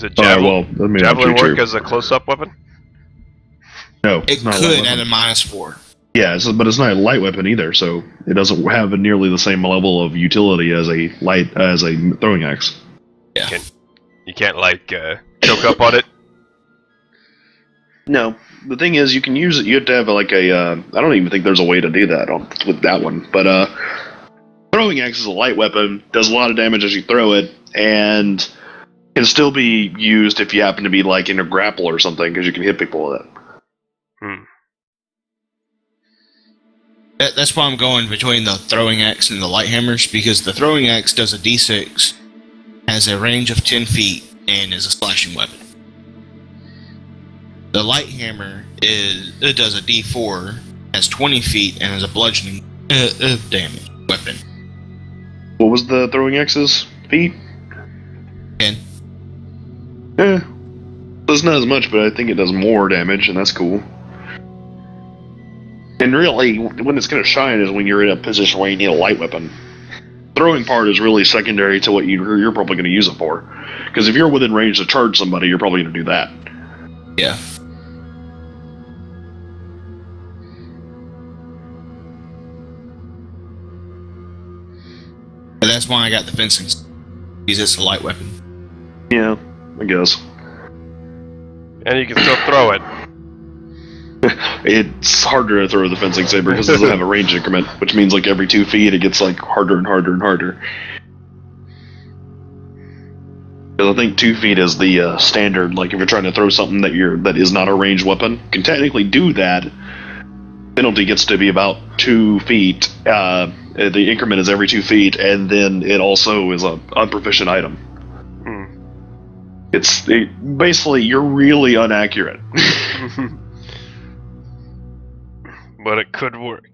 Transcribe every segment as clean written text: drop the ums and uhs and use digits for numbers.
Does it well, that may not javelin be work true. as a close-up weapon? No, It not a light could at weapon. a -4. Yeah, but it's not a light weapon either, so it doesn't have nearly the same level of utility as a throwing axe. Yeah. You can't like choke up on it. No, the thing is, you can use it. You have to have like a. I don't even think there's a way to do that with that one. But throwing axe is a light weapon, does a lot of damage as you throw it, and can still be used if you happen to be like in a grapple or something, because you can hit people with it. That's why I'm going between the throwing axe and the light hammers, because the throwing axe does a d6, has a range of 10 feet, and is a slashing weapon. The light hammer does a d4, has 20 feet, and is a bludgeoning damage weapon. What was the throwing axe's feet? 10. Does not as much, but I think it does more damage, and that's cool. And really, when it's going to shine is when you're in a position where you need a light weapon. Throwing part is really secondary to what you're probably going to use it for. Because if you're within range to charge somebody, you're probably going to do that. Yeah. And that's why I got the fencing, because it's a light weapon. Yeah, I guess. And you can still throw it. It's harder to throw the fencing saber because it doesn't have a range increment, which means like every 2 feet it gets like harder and harder and harder. Because I think 2 feet is the standard. Like if you're trying to throw something that is not a ranged weapon, you can technically do that. Penalty gets to be about 2 feet. The increment is every 2 feet, and then it also is a unproficient item. Basically you're really inaccurate. But it could work.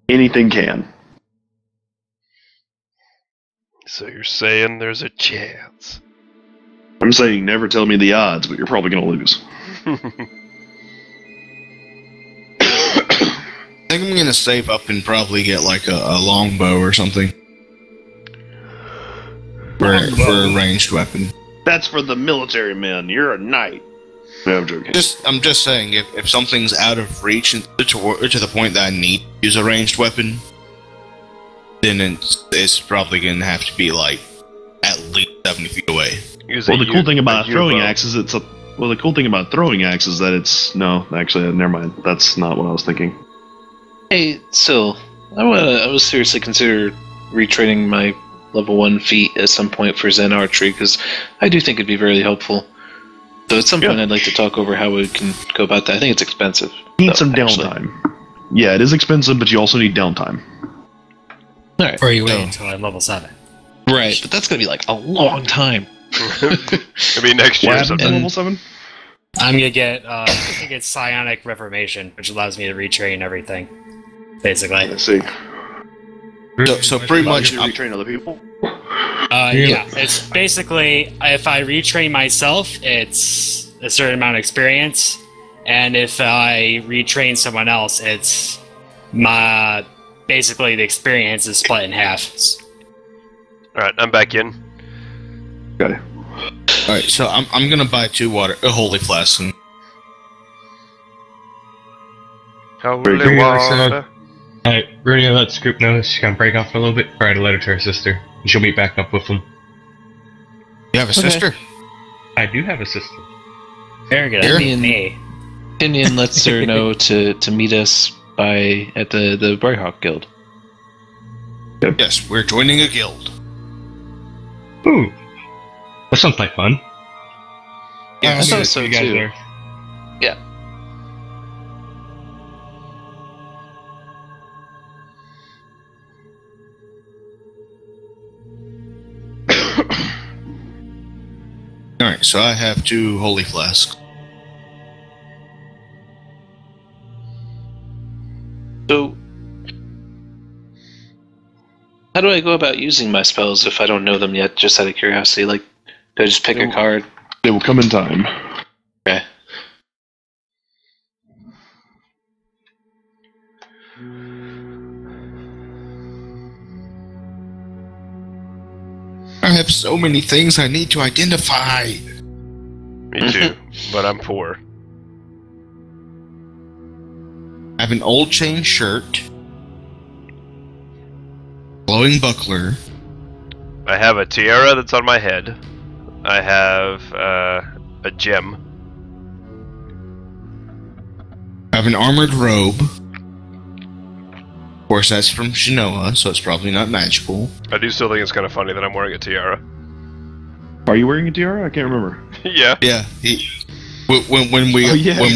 Anything can. So you're saying there's a chance? I'm saying never tell me the odds, but you're probably going to lose. I think I'm going to save up and probably get like a longbow or something. For a ranged weapon. That's for the military men. You're a knight. No, I'm joking. I'm just saying, if something's out of reach to the point that I need to use a ranged weapon, then it's probably going to have to be like at least 70 feet away. The cool thing about throwing axe is the cool thing about throwing axe is that it's never mind. That's not what I was thinking. Hey, so I would seriously consider retraining my level 1 feat at some point for Zen archery, because I do think it'd be very helpful. So at some point I'd like to talk over how we can go about that. I think it's expensive. You need some downtime. Yeah, it is expensive, but you also need downtime. Alright. Or you wait until I'm level 7. Right, but that's going to be like a long time. Maybe next year. Level 7? I'm going to get, I think it's Psionic Reformation, which allows me to retrain everything. Basically. I see. So pretty much, you retrain other people? Yeah, it's basically, if I retrain myself, it's a certain amount of experience, and if I retrain someone else, it's basically the experience is split in half. Alright, I'm back in. Okay. Alright, so I'm gonna buy 2 holy flasks. Holy water. Alright, we're gonna let Scoop know she's gonna break off for a little bit. Write a letter to her sister, and she'll meet back up with them. You have a sister? I do have a sister. Very good. Pinion lets her know to meet us at the Brighthawk Guild. Yes, we're joining a guild. Ooh, that sounds like fun. Yeah, I thought so you guys too. there. Yeah. Alright, so I have 2 holy flasks. So, how do I go about using my spells if I don't know them yet, just out of curiosity? Like, do I just pick a card? They will come in time. Okay. I have so many things I need to identify. Me too, but I'm poor. I have an old chain shirt, glowing buckler. I have a tiara that's on my head. I have a gem. I have an armored robe. Of course, that's from Shinoa, so it's probably not magical. I do still think it's kind of funny that I'm wearing a tiara. Are you wearing a tiara? I can't remember. Yeah. Yeah. When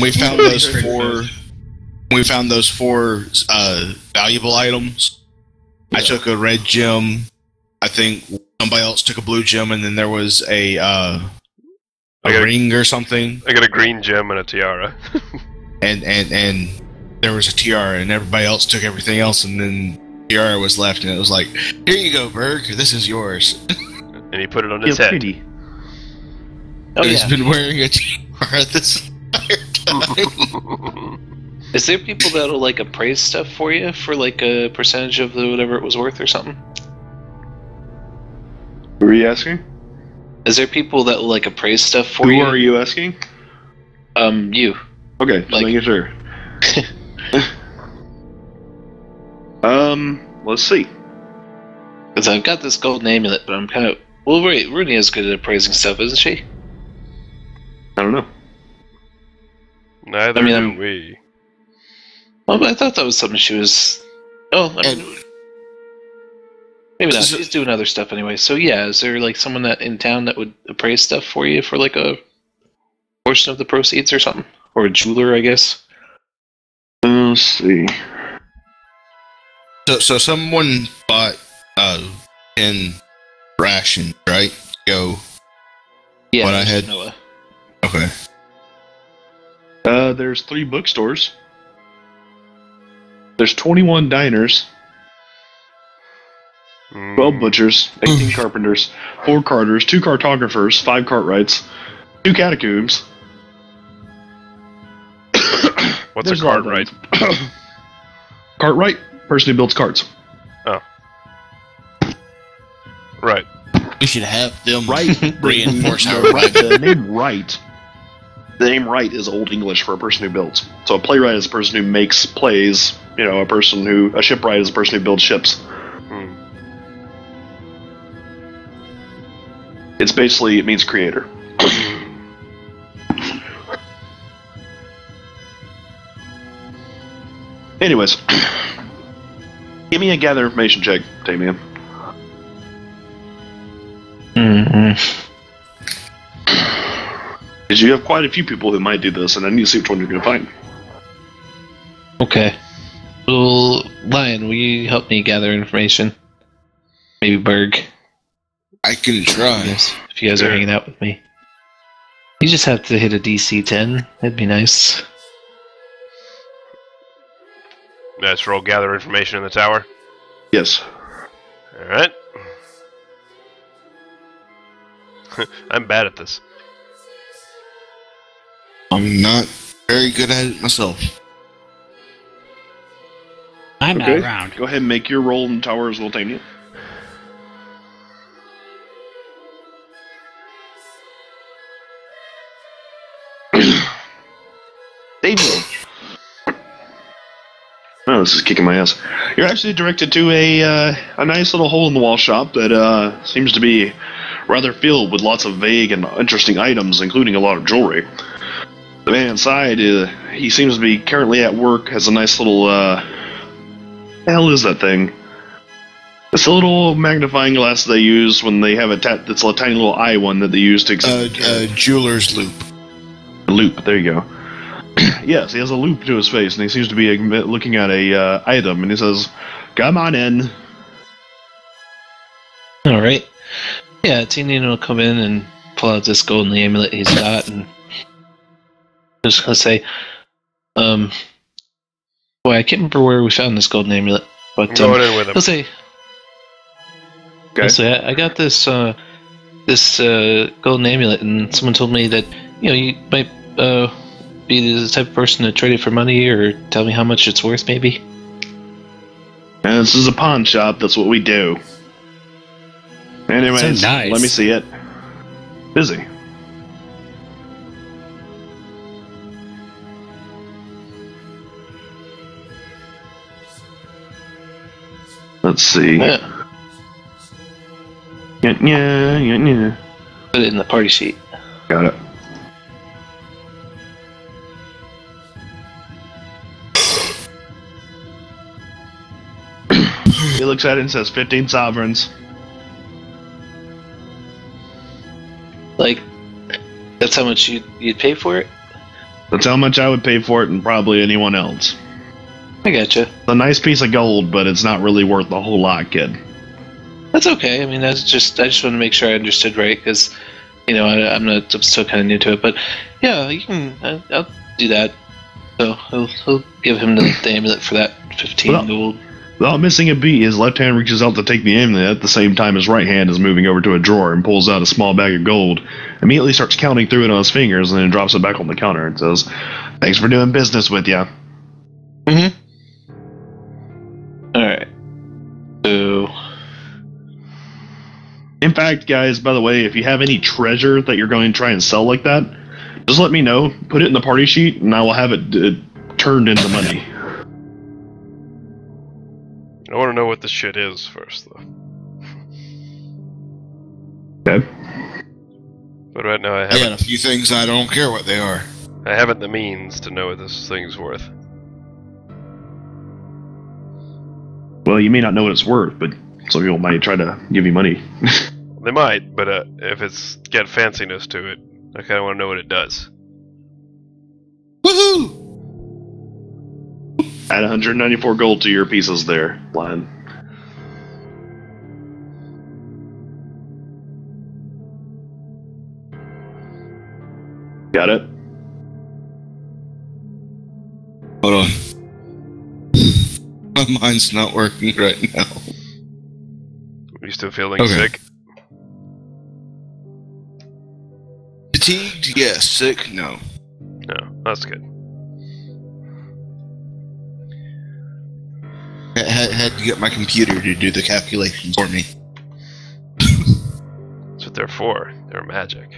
we found those four valuable items, I took a red gem. I think somebody else took a blue gem, and then there was a ring or something. I got a green gem and a tiara. and there was a tiara, and everybody else took everything else, and then tiara was left, and it was like, here you go, Berg, this is yours. And he put it on his head. Pretty. He's been wearing a tiara this entire time. Is there people that'll like appraise stuff for you for like a percentage of the whatever it was worth or something? Who are you asking? Is there people that will like appraise stuff for you? Who are you asking? You. Okay, just making sure. Let's see. Because I've got this golden amulet, but I'm kind of... Well, Rooney is good at appraising stuff, isn't she? I don't know. Neither do we. Well, but I thought that was something she was... Oh, I mean, maybe not. She's doing other stuff anyway. So yeah, is there like someone that in town that would appraise stuff for you for like a portion of the proceeds or something? Or a jeweler, I guess? Let's see. So someone bought 10 rations, right? Go. Yeah. What I had. Noah. Okay. There's 3 bookstores. There's 21 diners. 12 butchers, 18 carpenters, 4 carters, 2 cartographers, 5 cartwrights, 2 catacombs. What's a cartwright? Cartwright? Person who builds carts. Oh. Right. We should have them Right. reinforce our The name Wright. The name Wright is Old English for a person who builds. So a playwright is a person who makes plays. You know, a shipwright is a person who builds ships. It's basically, it means creator. Anyways, give me a gather information check, Damian. Because you have quite a few people who might do this, and I need to see which one you're going to find. Okay. Well, Lion, will you help me gather information? Maybe Berg. I can try. Yes, if you guys are hanging out with me. You just have to hit a DC 10. That'd be nice. Let's roll gather information in the tower. Yes. Alright. I'm bad at this. I'm not very good at it myself. I'm not around. Go ahead and make your roll in tower as well, Tanya. Daniel. Oh, this is kicking my ass. You're actually directed to a nice little hole-in-the-wall shop that seems to be rather filled with lots of vague and interesting items, including a lot of jewelry. The man inside, he seems to be currently at work, has a nice little, the hell is that thing? It's a little magnifying glass they use when they have it's a tiny little eye one that they use to examine. Jeweler's loop. A loop, there you go. Yes, he has a loop to his face, and he seems to be looking at a item, and he says, "Come on in." All right. Yeah, Tinian will come in and pull out this golden amulet he's got, and just gonna say, boy, I can't remember where we found this golden amulet, but Going in with him. He'll say, Okay. he'll say, I got this golden amulet, and someone told me that you might be the type of person to trade it for money, or tell me how much it's worth, maybe. And this is a pawn shop. That's what we do. Anyways, So nice. let me see it. Busy. Let's see. Yeah. Yeah. Put it in the party sheet. Got it. He looks at it and says 15 sovereigns. Like, that's how much you'd pay for it? That's how much I would pay for it and probably anyone else. I gotcha. It's a nice piece of gold, but it's not really worth a whole lot, kid. That's okay. I mean, I just want to make sure I understood right, because, I'm still kind of new to it. But yeah, you can. I'll do that. So he'll give him the amulet for that 15 gold. Without missing a beat, his left hand reaches out to take the amulet at the same time his right hand is moving over to a drawer and pulls out a small bag of gold. Immediately starts counting through it on his fingers and then drops it back on the counter and says, "Thanks for doing business with ya." Mm-hmm. Alright. So... In fact, guys, by the way, if you have any treasure that you're going to try and sell like that, just let me know. Put it in the party sheet, and I will have it turned into money. I want to know what this shit is first, though. Okay. But right now I I got haven't. a few things I don't care what they are. I haven't the means to know what this thing's worth. Well, you may not know what it's worth, but some people might try to give you money. They might, but if it's got fanciness to it, I kind of want to know what it does. Woohoo! Add 194 gold to your pieces there, Lion. Got it? Hold on. My mind's not working right now. Are you still feeling Okay. sick? Fatigued? Yes. Sick? No. No, that's good. Had to get my computer to do the calculations for me. That's what they're for. They're magic.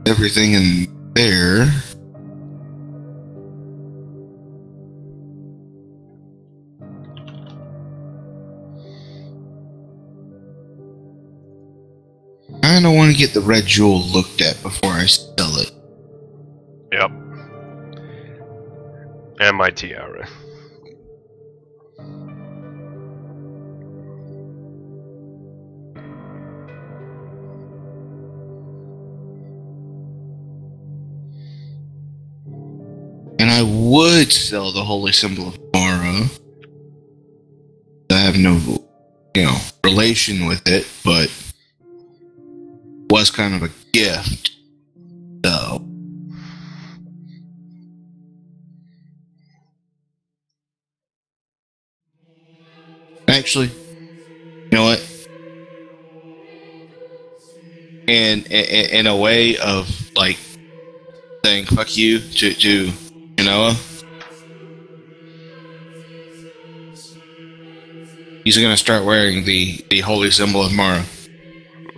Everything in there. I don't want to get the red jewel looked at before I sell it. Yep. And my tiara. And I would sell the holy symbol of Mara. I have no, relation with it, but was kind of a gift, though. Actually, you know what? In a way of like saying "fuck you" to Noah, he's gonna start wearing the holy symbol of Mara.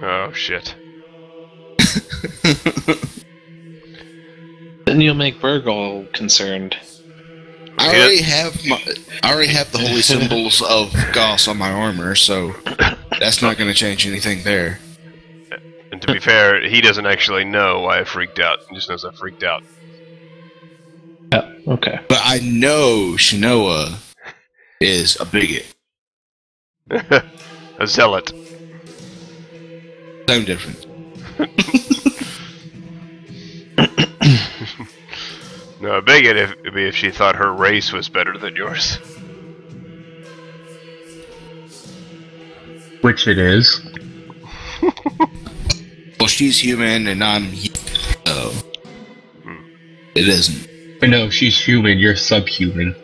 Oh shit. Then you'll make Berg all concerned. I already have the holy symbols of Goss on my armor, so that's not going to change anything there. And to be fair, he doesn't actually know why I freaked out. He just knows I freaked out. Yeah, okay. But I know Shinoa is a bigot. A zealot. Same difference. No, a bigot would be if she thought her race was better than yours. Which it is. Well, she's human and I'm human, so it isn't. But no, she's human, you're subhuman.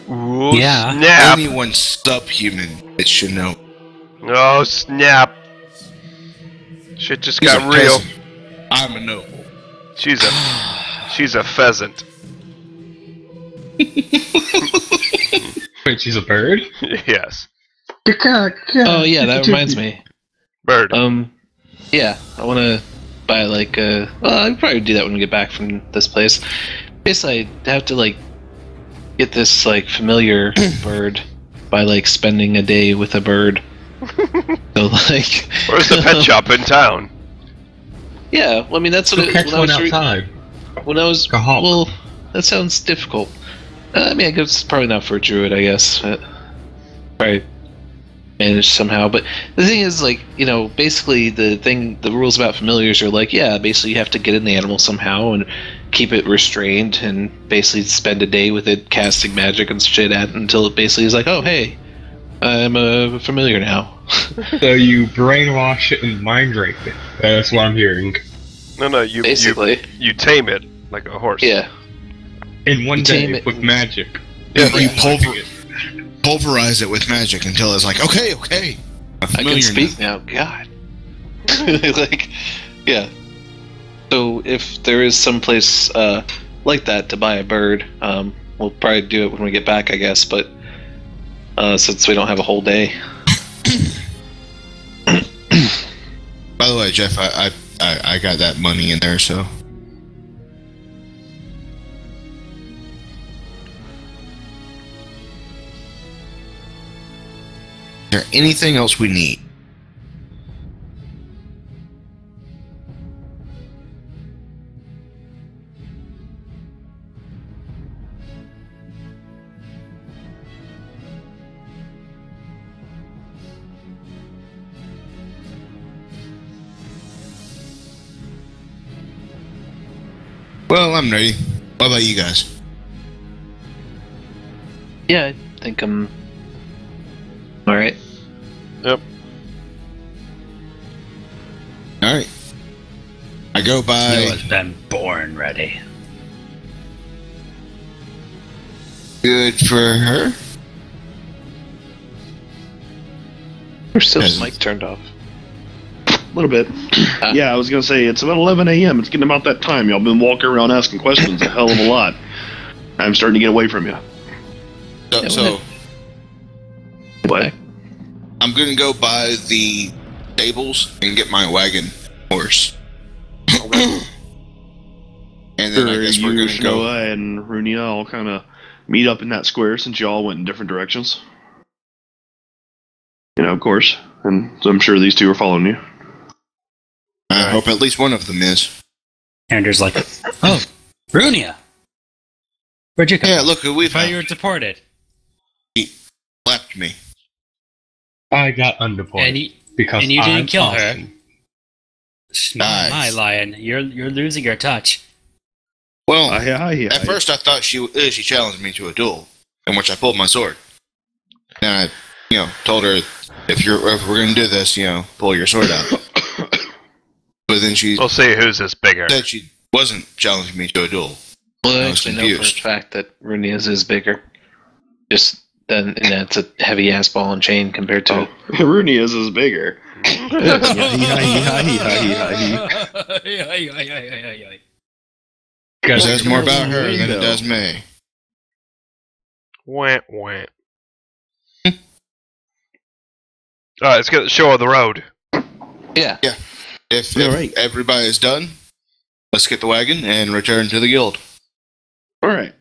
Ooh, Yeah. snap! Only one subhuman, it's Shinoa. Oh snap! Shit just He's got a real. peasant. I'm a noble. She's a pheasant. Wait, she's a bird? Yes. Oh yeah, that reminds me. Bird. Yeah, I want to buy like well, I'll probably do that when we get back from this place. Basically, I have to like get this like familiar bird by like spending a day with a bird. So like, Where's the pet shop in town? yeah, well, I mean that's what Go catch one outside. When I was Go home. well, that sounds difficult. I mean, I guess it's probably not for a druid, I guess. Probably manage somehow. But the thing is, like, you know, basically the rules about familiars are like, yeah, basically you have to get in the animal somehow and keep it restrained and basically spend a day with it casting magic and shit at it until it basically is like, oh, hey, I'm a familiar now. So you brainwash it and mind rape it. That's what I'm hearing. No, you Basically. you tame it like a horse. Yeah. In one Tame day it. with magic. Yeah, you pulverize it with magic until it's like, okay. I'm I familiar can speak now. God. Like, yeah. So if there is some place like that to buy a bird, we'll probably do it when we get back, I guess. But since we don't have a whole day. By the way, Jeff, I got that money in there, so. Is there anything else we need? Well, I'm ready. What about you guys? Yeah, I think I'm alright. Yep. Alright. I go by. Noah's been born ready. Good for her. We're still Yes. mic turned off. A little bit. Yeah, I was gonna say it's about 11 a.m. It's getting about that time. Y'all been walking around asking questions a hell of a lot. I'm starting to get away from you. So What? I'm gonna go by the stables and get my wagon horse. And then I guess we're you, gonna go. Shnoa, and Runia all kind of meet up in that square since y'all went in different directions. You know, of course. And so I'm sure these two are following you. I hope at least one of them is. Andrew's like, oh, Runia. Where'd you come Yeah, from? look who we I thought you were found. deported. He slapped me. I got undeported. because and you didn't I'm kill awesome. her. Nice. My lion, you're losing your touch. Well, At at first I thought she challenged me to a duel, in which I pulled my sword. And I, told her if we're gonna do this, pull your sword out. But then she We'll see who's this bigger. said she wasn't challenging me to a duel. Well, I I was actually know for a confused. fact that Runia's is bigger. Just then, and it's a heavy ass ball and chain compared to. Runia's is bigger. Because there's more about her than it does me. Wah, wah. Alright, let's get the show on the road. Yeah. If Alright. everybody is done, let's get the wagon and return to the guild. Alright.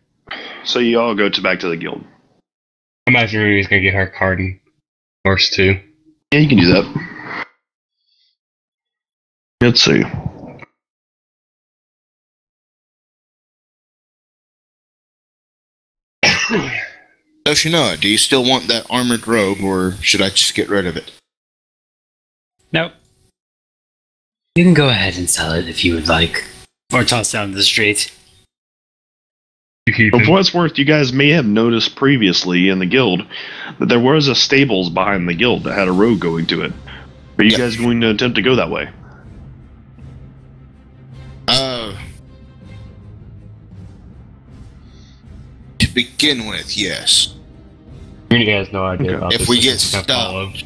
So you all go back to the guild. I imagine Rudy's gonna get her card and horse too. Yeah, you can do that. Let's see. So Shinoa, do you still want that armored robe, or should I just get rid of it? Nope. You can go ahead and sell it if you would like. Or toss it down the street. You keep Well, him. for what's worth, you guys may have noticed previously in the guild that there was a stables behind the guild that had a road going to it. Are you Yep. guys going to attempt to go that way? To begin with, yes. Rudy has no idea Okay. about If this. we get It's gonna follow. stopped,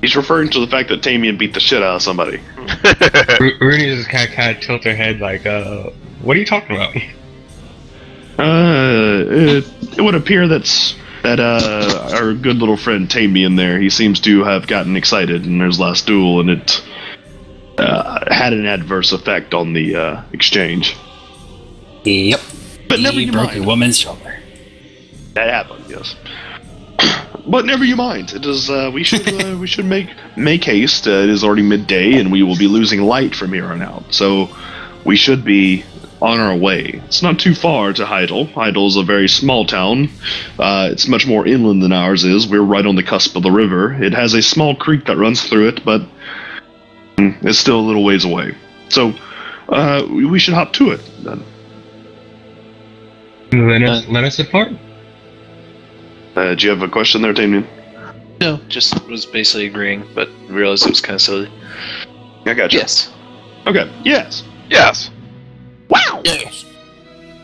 He's referring to the fact that Tamian beat the shit out of somebody. Rooney just kind of tilt her head like, what are you talking about? It would appear that our good little friend Tamian there, he seems to have gotten excited in his last duel, and it had an adverse effect on the exchange. Yep. But never you broke mind. a woman's shoulder. That happened, yes. But never you mind. It is. We should make haste. It is already midday, and we will be losing light from here on out. So we should be on our way. It's not too far to Heidel. Heidel is a very small town. It's much more inland than ours is. We're right on the cusp of the river. It has a small creek that runs through it, but it's still a little ways away. So we should hop to it then. Let us depart. Do you have a question there, Tamian? No, just was basically agreeing, but realized it was kind of silly. I got you. Yes. Okay. Yes. Yes. Wow. Yes.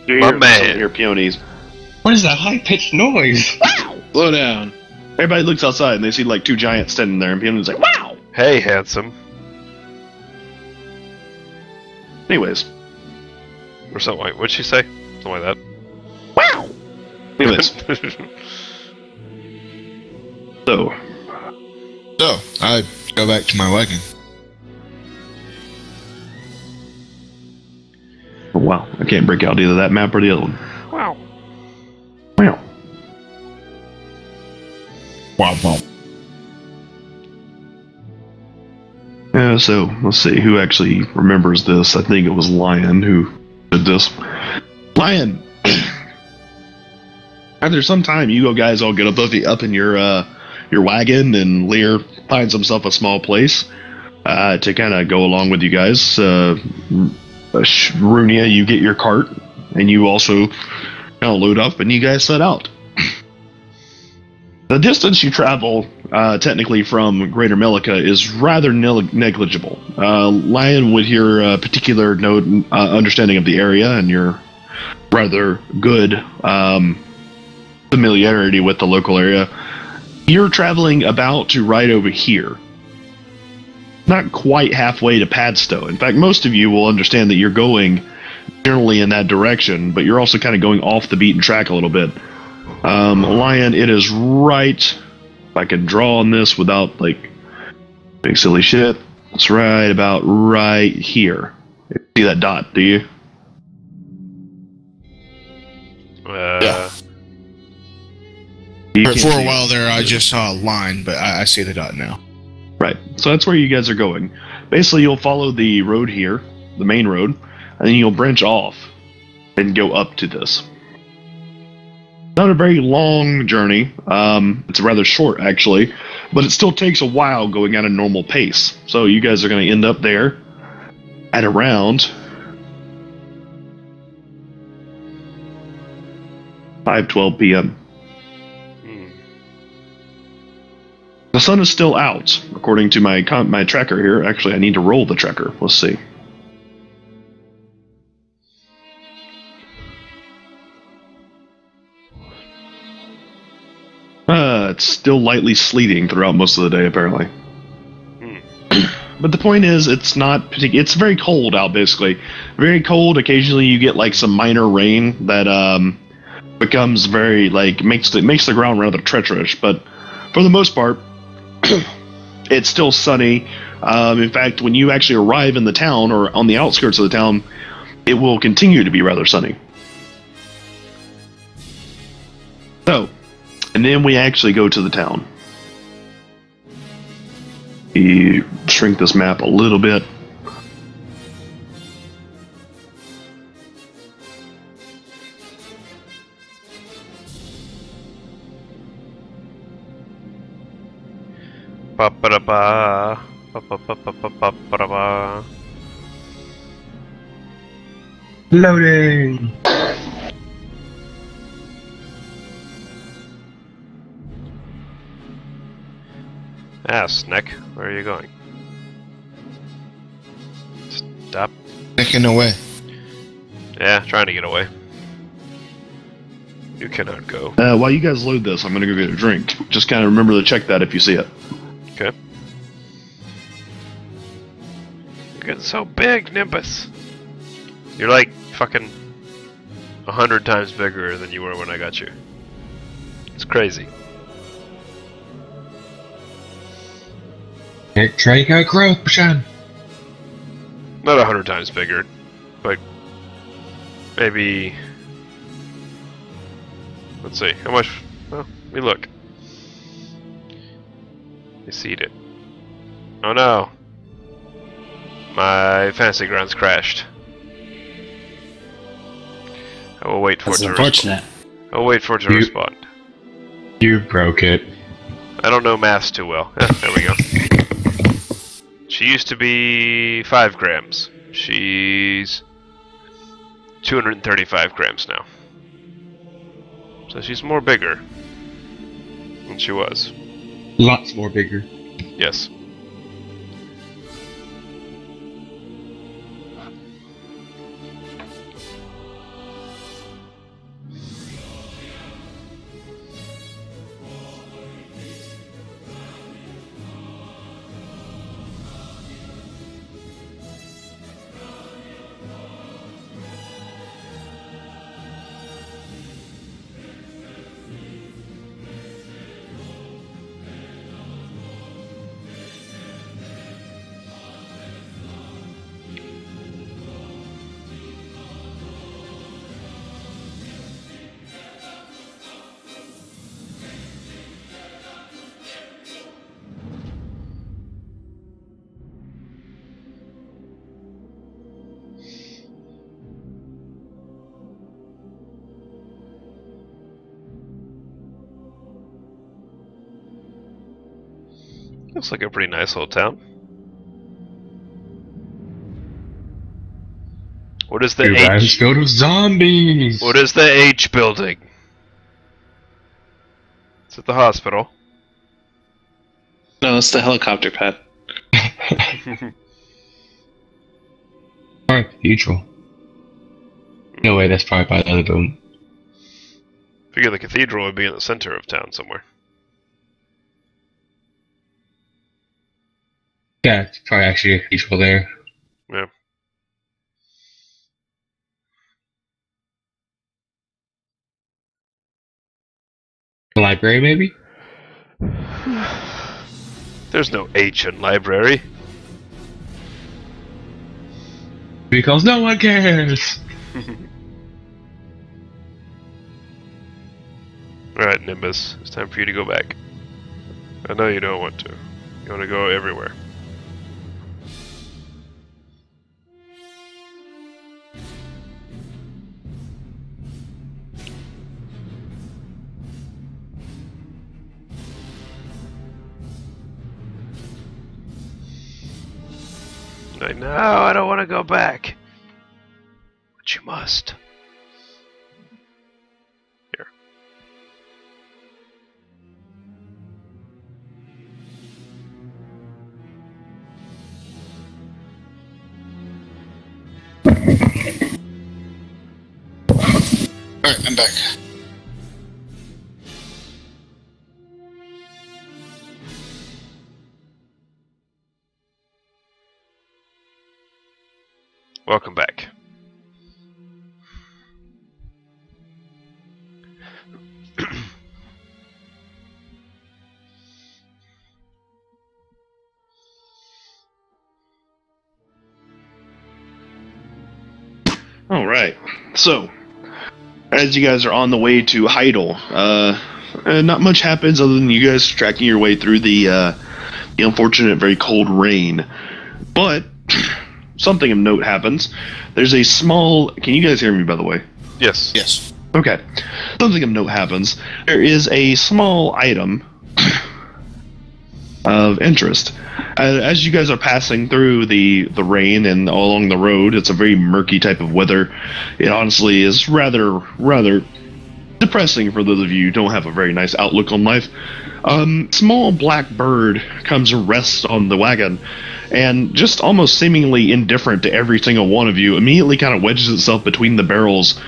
You're My man. Here, peonies. What is that high-pitched noise? Wow. Slow down. Everybody looks outside and they see like two giants standing there, and peonies like, wow. Hey, handsome. Anyways. Or something like, what'd she say? Something like that. Wow. Anyways. So. So, I go back to my wagon. Oh, wow. I can't break out either that map or the other one. Wow. Wow. Wow. So, let's see. Who actually remembers this? I think it was Lion who did this. Lion! After some time, you guys all get up in your wagon, and Lear finds himself a small place to kind of go along with you guys. Runia, you get your cart, and you also kind of load up, and you guys set out. The distance you travel, technically from Greater Melica, is rather negligible. Lion, with your particular understanding of the area and your rather good familiarity with the local area, you're traveling about to right over here. Not quite halfway to Padstow. In fact, most of you will understand that you're going generally in that direction, but you're also kind of going off the beaten track a little bit. Lion, it is right. If I can draw on this without like big silly shit, it's right about right here. You see that dot, do you? Yeah. You For can't a see it. while there, I just saw a line, but I see the dot now. Right. So that's where you guys are going. Basically, you'll follow the road here, the main road, and then you'll branch off and go up to this. Not a very long journey. It's rather short, actually, but it still takes a while going at a normal pace. So you guys are going to end up there at around 5:12 p.m. The sun is still out, according to my tracker here. Actually, I need to roll the tracker. Let's see. It's still lightly sleeting throughout most of the day, apparently. But the point is, it's not particular. It's very cold out, basically. Very cold. Occasionally, you get like some minor rain that becomes very makes the ground rather treacherous. But for the most part, it's still sunny. In fact, when you actually arrive in the town or on the outskirts of the town, it will continue to be rather sunny. So, and then we actually go to the town. We shrink this map a little bit. Ba-ba-da-ba. Ba-ba-ba-ba-ba-ba-ba. Loading! Nick, where are you going? Stop. Sticking away. Yeah, trying to get away. You cannot go. While you guys load this, I'm going to go get a drink. Just kind of remember to check that if you see it. Okay. You're getting so big, Nimbus. You're like fucking 100 times bigger than you were when I got you. It's crazy. Try to growth, Bashan. Not 100 times bigger, but maybe. Let's see, how much? Well, let me look. You seed it. Oh no! My fantasy grounds crashed. I will wait for That's it to unfortunate. respond. I'll wait for it to respond. You broke it. I don't know maths too well. There we go. She used to be 5 grams. She's 235 grams now. So she's more bigger than she was. Lots more bigger. Yes. Looks like a pretty nice little town. What is the H? Filled with zombies. What is the H building? It's at the hospital. No, it's the helicopter pad. Or cathedral. No way, that's probably by the other building. Figure the cathedral would be in the center of town somewhere. Yeah, it's probably actually a cathedral there. Yeah. A library, maybe? There's no H in library. Because no one cares! Alright, Nimbus. It's time for you to go back. I know you don't want to. You want to go everywhere. Like, no, I don't want to go back. But you must. Here. Alright, I'm back. Welcome back. All right. So, as you guys are on the way to Heidel, not much happens other than you guys tracking your way through the unfortunate, very cold rain. But something of note happens. There's a small. Can you guys hear me, by the way? Yes. Yes. Okay. Something of note happens. There is a small item of interest. As you guys are passing through the rain and along the road, it's a very murky type of weather. It honestly is rather depressing for those of you who don't have a very nice outlook on life. Small black bird comes and rests on the wagon, and just almost seemingly indifferent to every single one of you, immediately kind of wedges itself between the barrels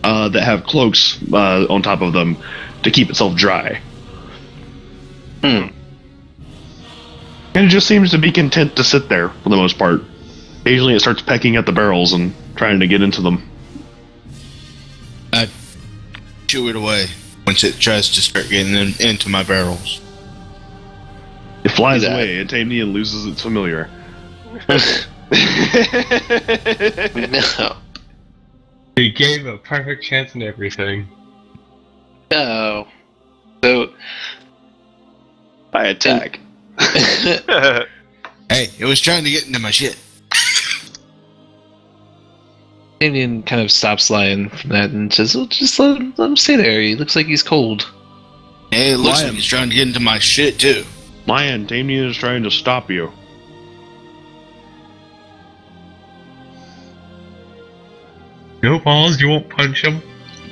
that have cloaks on top of them to keep itself dry. And it just seems to be content to sit there for the most part. Occasionally it starts pecking at the barrels and trying to get into them. I chew it away once it tries to start getting into my barrels. It flies away, and Tamian loses its familiar. No. He gave a perfect chance and everything. No. So. I attack. Hey, it was trying to get into my shit. Damien kind of stops Lion from that and says, well, just let him stay there. He looks like he's cold. Hey, it looks Lion. like he's trying to get into my shit, too. Lion, Tamian is trying to stop you. No balls, you won't punch him?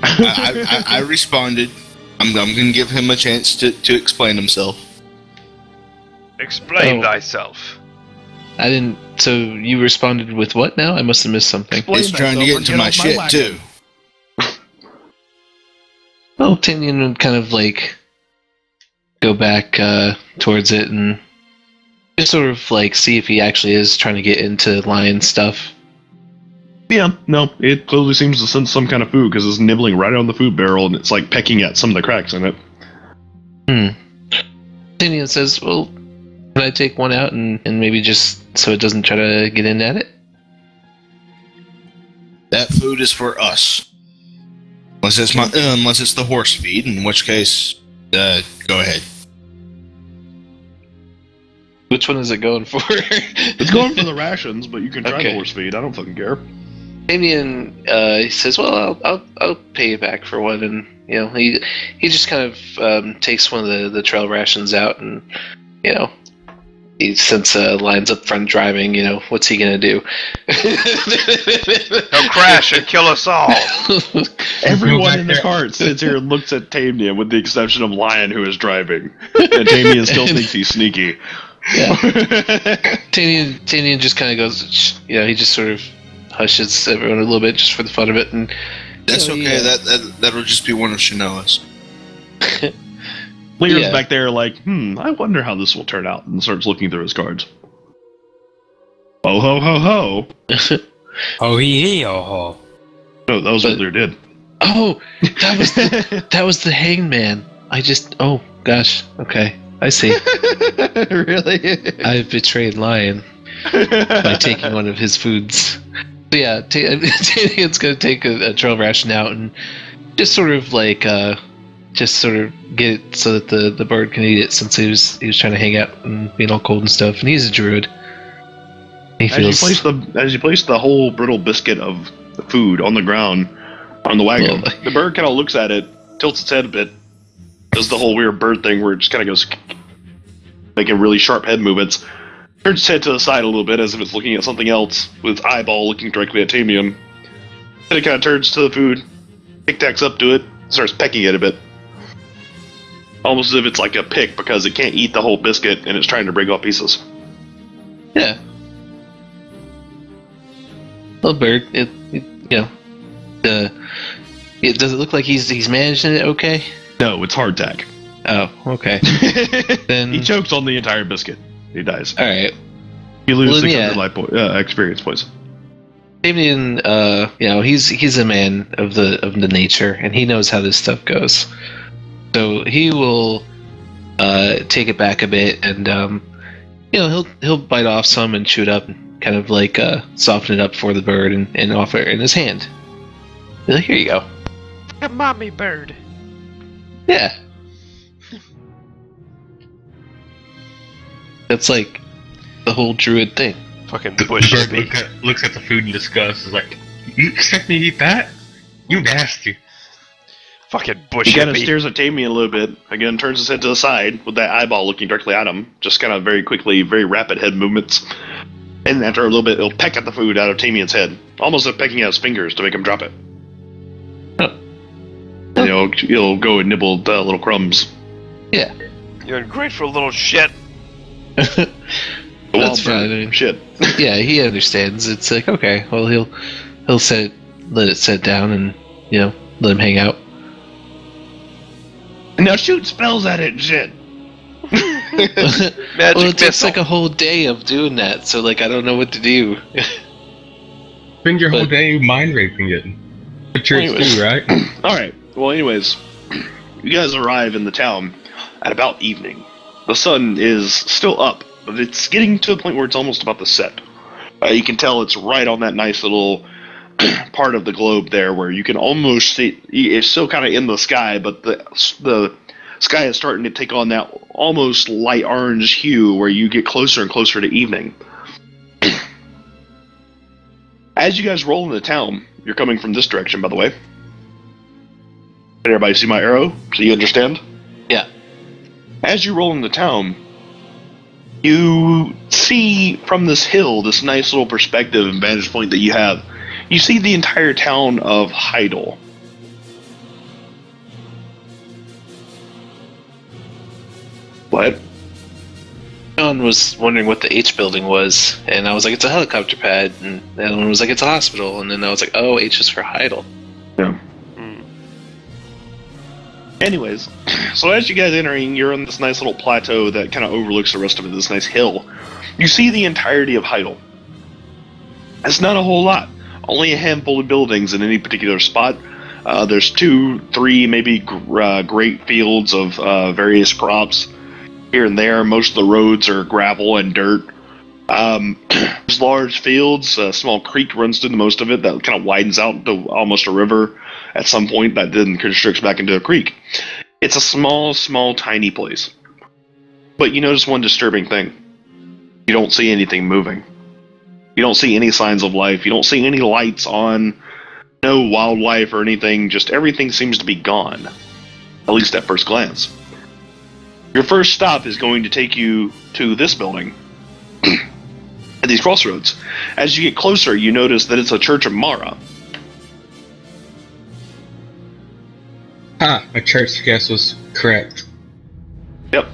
I responded. I'm going to give him a chance to explain himself. Explain thyself. I didn't. So you responded with what now? I must have missed something. It's trying to get into my shit, too. Well, Tinian would kind of like go back towards it and just sort of like see if he actually is trying to get into Lion stuff. Yeah, no, it clearly seems to sense some kind of food because it's nibbling right on the food barrel and it's like pecking at some of the cracks in it. Tinian says, well, can I take one out and maybe just so it doesn't try to get in at it? That food is for us. Unless it's the horse feed, in which case, go ahead. Which one is it going for? It's going for the rations, but you can try the Okay. horse feed. I don't fucking care. Damien he says, "Well, I'll pay you back for one," and he just kind of takes one of the trail rations out, and since Lion's up front driving, what's he gonna do? He'll crash and kill us all. Everyone in the cart sits here and looks at Tamian, with the exception of Lion, who is driving. And Tamian still thinks he's sneaky. Yeah. Tinian just kind of goes, shh. He just sort of hushes everyone a little bit just for the fun of it, and That's okay. That'll just be one of Shanoa's. Lear's back there like, I wonder how this will turn out, and starts looking through his cards. Oh ho ho ho! Oh hee oh ho. No, that was what Lear did. oh, that was the hangman. Oh gosh, okay, I see. Really? I've betrayed Lion by taking one of his foods. So yeah, Tanian's gonna take a trail ration out and just sort of like get it so that the bird can eat it, since he was trying to hang out and being all cold and stuff. And he's a druid. As you place the whole brittle biscuit of food on the ground on the wagon, the bird kind of looks at it, tilts its head a bit, does the whole weird bird thing where it just kind of goes, making really sharp head movements, turns its head to the side a little bit as if it's looking at something else, with its eyeball looking directly at Tamian. Then it kind of turns to the food, tic-tacs up to it, starts pecking it a bit. Almost as if it's like a pick, because it can't eat the whole biscuit and it's trying to break off pieces. Yeah. Well, Berg, does it look like he's managing it okay? No, it's hardtack. Oh, okay. Then he chokes on the entire biscuit. He dies. All right. You lose Well, 600 life experience points. Damien, he's a man of the nature, and he knows how this stuff goes. So he will take it back a bit, and he'll bite off some and chew it up, and kind of like soften it up for the bird, and offer it in his hand. He's like, here you go. A mommy bird. Yeah. That's like the whole druid thing. Fucking The bush bird bee. looks at the food in disgust. Is like, you expect me to eat that? You nasty. Fucking bush He kind of hippie. stares at Tamian a little bit, again turns his head to the side, with that eyeball looking directly at him, just kind of very quickly, very rapid head movements. And after a little bit, he'll peck at the food out of Tamian's head, almost like pecking at his fingers to make him drop it. And he'll go and nibble the little crumbs. Yeah. You ungrateful little shit. That's fine. I mean, Shit. yeah, he understands. It's like, okay, well, he'll let it sit down, and let him hang out. Now shoot spells at it and shit. Magic Well, it takes missile. like a whole day of doing that, so like I don't know what to do. Spend your whole But- day mind raping it. What church Anyways. do, right? Alright, well, anyways, you guys arrive in the town at about evening. The sun is still up, but it's getting to a point where it's almost about to set. You can tell it's right on that nice little part of the globe there where you can almost see it's still kind of in the sky, but the sky is starting to take on that almost light orange hue where you get closer and closer to evening. As you guys roll into town, you're coming from this direction, by the way. Did everybody see my arrow? So you understand? Yeah. As you roll into town, you see from this hill, this nice little perspective and vantage point that you have, you see the entire town of Heidel. What? John was wondering what the H building was, and I was like, it's a helicopter pad, and then one was like, it's a hospital, and then I was like, oh, H is for Heidel. Yeah. Anyways, so as you guys entering, you're on this nice little plateau that kind of overlooks the rest of it, this nice hill. You see the entirety of Heidel. It's not a whole lot. Only a handful of buildings in any particular spot. There's 2, 3, maybe great fields of various crops here and there. Most of the roads are gravel and dirt. There's large fields. A small creek runs through the most of it that kind of widens out to almost a river at some point that then constricts back into a creek. It's a small, tiny place. But you notice one disturbing thing. You don't see anything moving. You don't see any signs of life. You don't see any lights on. No wildlife or anything. Just everything seems to be gone. At least at first glance. Your first stop is going to take you to this building. At these crossroads. As you get closer, you notice that it's a church of Mara. My church guess was correct. Yep.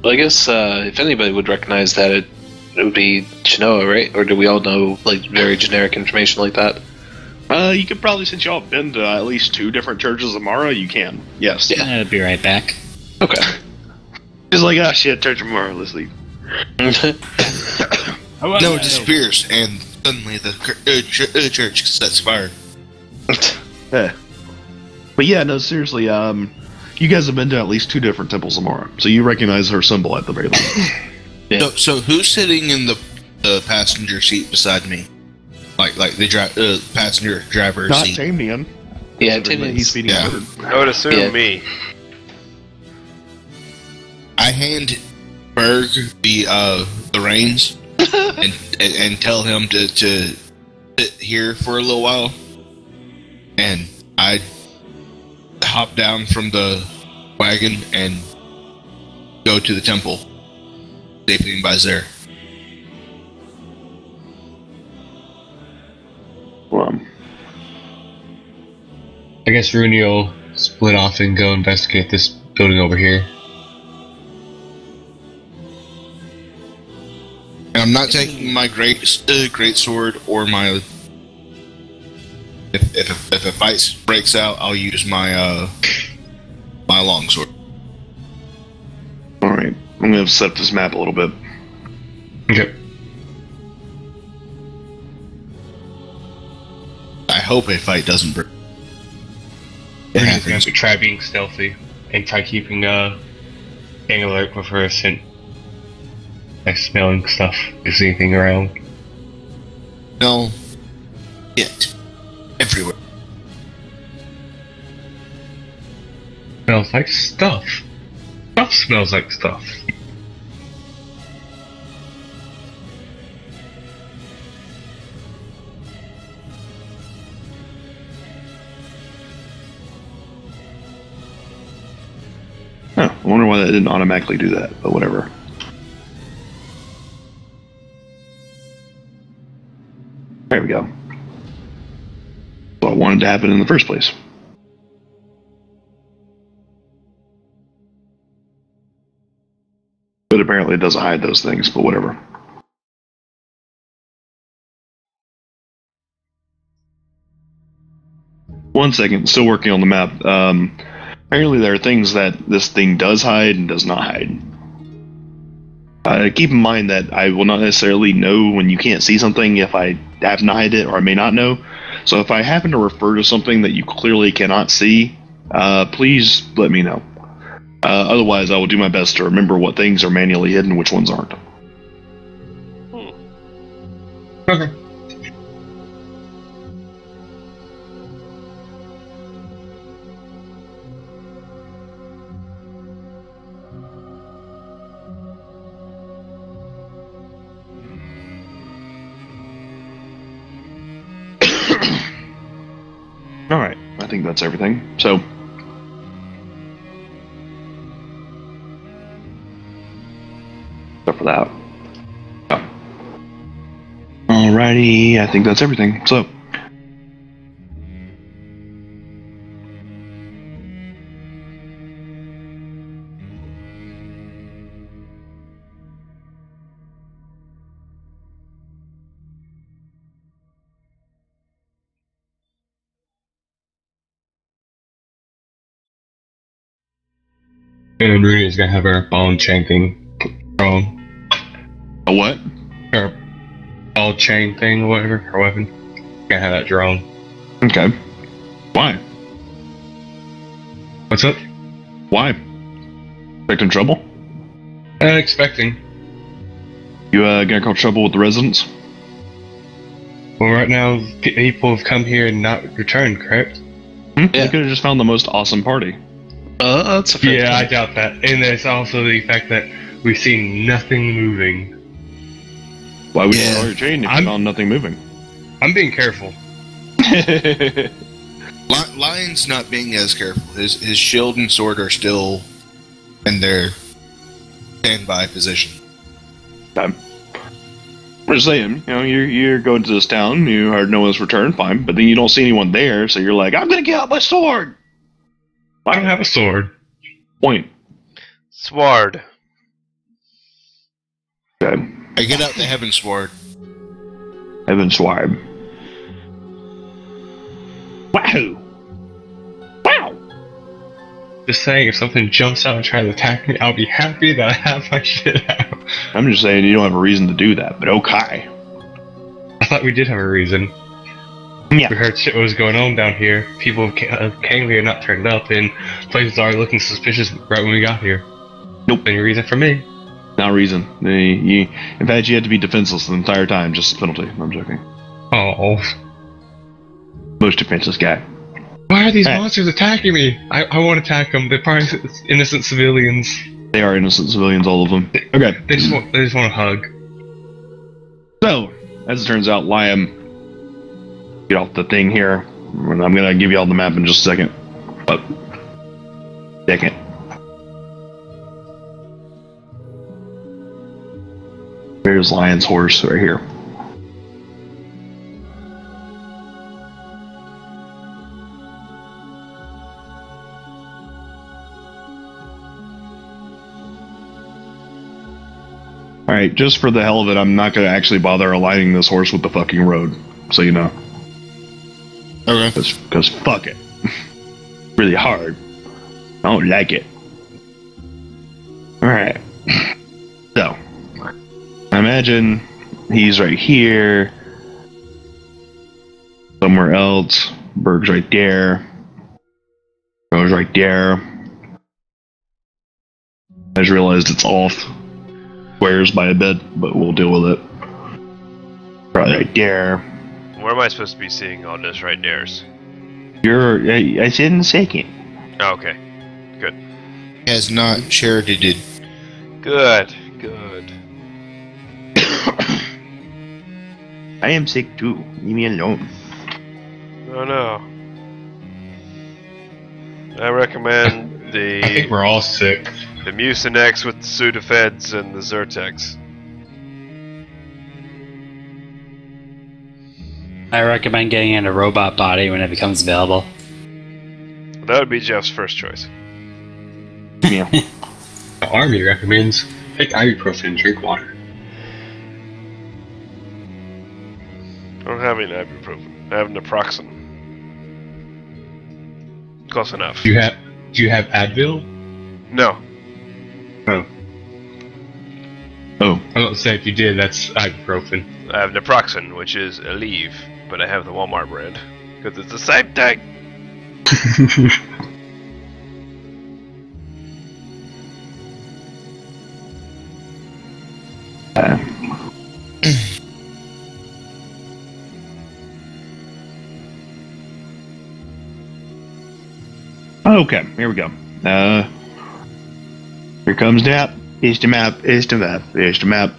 Well, I guess if anybody would recognize that, it would be Chinoa, right? Or do we all know like very generic information like that? You could probably, since y'all have been to at least 2 different churches of Mara, you can. Yes. Yeah. I'll be right back. Okay. It's like, ah, shit, Church of Mara, let's leave. No, it disappears, and suddenly the church sets fire. Yeah. But yeah, no, seriously, you guys have been to at least 2 different temples of Mara, so you recognize her symbol at the very least. Yeah. So who's sitting in the passenger seat beside me? Like the passenger driver Not seat? Tamian. Yeah, He's feeding Yeah. a bird. I would assume Yeah. me. I hand Berg the reins and tell him to sit here for a little while, and I hop down from the wagon and go to the temple. Safety by there. Well, I guess Rooney will split off and go investigate this building over here. And I'm not taking my great sword or my. If a fight breaks out, I'll use my my longsword. alright. I'm going to set up this map a little bit. Okay. I hope a fight doesn't break. It Rooney's gonna happens. try being stealthy and try keeping gang alert with her scent. Like smelling stuff. Is anything around? No. Yet. Everywhere. Smells like stuff. Stuff smells like stuff. Huh, I wonder why that didn't automatically do that, but whatever. There we go. What I wanted to happen in the first place. But apparently it doesn't hide those things, but whatever. One second, still working on the map. apparently there are things that this thing does hide and does not hide. Keep in mind that I will not necessarily know when you can't see something if I happen to hide it or I may not know. So if I happen to refer to something that you clearly cannot see, please let me know. Otherwise, I will do my best to remember what things are manually hidden and which ones aren't. Okay. Alright, I think that's everything. So, except for that. Oh. Alrighty, I think that's everything. So, And Rudy's gonna have her ball chain thing drawn. a what? Her ball chain thing or whatever, her weapon. Gonna have that drawn. Okay. Why? What's up? Why? Expecting trouble? Expecting. You gonna cause trouble with the residents? Well, right now, people have come here and not returned, correct? You could have just found the most awesome party. That's a fair Yeah, I point. doubt that. And there's also the fact that we've seen nothing moving. Why would you Yeah. call your chain if you I'm- found nothing moving? I'm being careful. Lion's not being as careful. His shield and sword are still in their standby position. I'm just saying, you're going to this town, you heard no one's returned, fine, but then you don't see anyone there, so you're like, I'm gonna get out my sword! I don't have a sword. Point. Sword. Okay. I get out the heaven sword. Evan Swab. Wow! Wow! Just saying, if something jumps out and tries to attack me, I'll be happy that I have my shit out. I'm just saying you don't have a reason to do that, but okay. I thought we did have a reason. Yeah. We heard shit was going on down here. People of Kangly are not turned up, and places are looking suspicious right when we got here. Nope. Any reason for me? No reason. In fact, you had to be defenseless the entire time, just as penalty. I'm joking. Oh. Most defenseless guy. Why are these Hey. monsters attacking me? I won't attack them. They're probably innocent civilians. They are innocent civilians, all of them. Okay. They just want a hug. So, as it turns out, Liam, get off the thing here. And I'm gonna give you all the map in just a second. But, second. Here's Lion's horse right here. Alright, just for the hell of it, I'm not gonna actually bother aligning this horse with the fucking road. So you know. Okay. Because fuck it. Really hard. I don't like it. Alright. So. I imagine he's right here. Somewhere else. Berg's right there. Rose right there. I just realized it's off. Squares by a bit, but we'll deal with it. Right there. Where am I supposed to be seeing all this right there's? I said in a second. Oh, okay. Good. Has not shared it. Good. Good. I am sick too. Leave me alone. Oh no. I recommend I the think we're all sick. Mucinex with the Sudafeds and the Zyrtex. I recommend getting in a robot body when it becomes available. That would be Jeff's first choice. Yeah. The army recommends take ibuprofen and drink water. I don't have any ibuprofen. I have naproxen. Close enough. You have Do you have Advil? No. Oh. Oh. I'm not saying if you did, that's ibuprofen. I have naproxen, which is Aleve, but I have the Walmart brand because it's the same thing. Okay, here we go. Here comes Nap. Here's the map. Here's the map. Here's the map.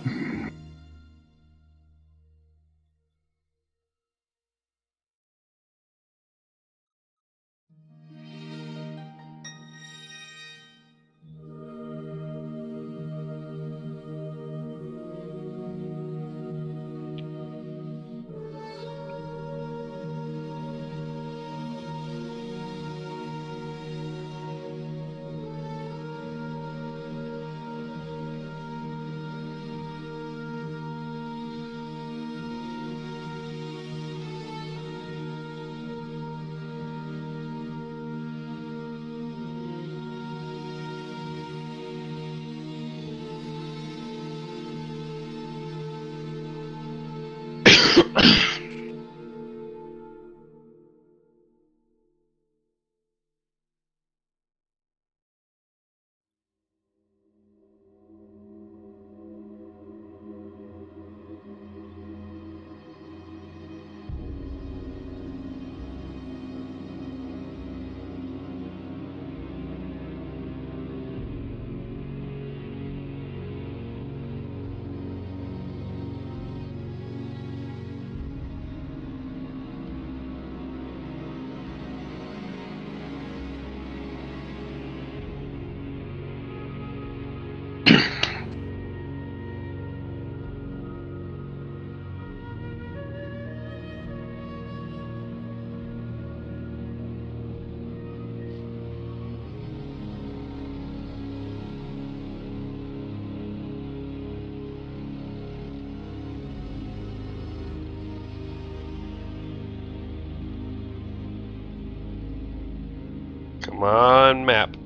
Come on, map.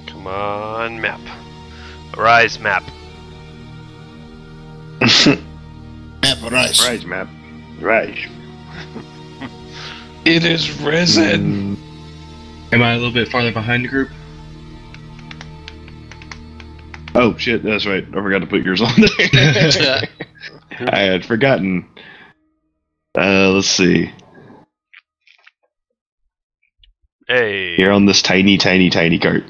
Come on, map. Arise, map. Map Rise. Rise, map. Rise. It is risen. Am I a little bit farther behind the group? Oh, shit, that's right. I forgot to put yours on there. I had forgotten. Let's see. Hey. You're on this tiny, tiny, tiny cart.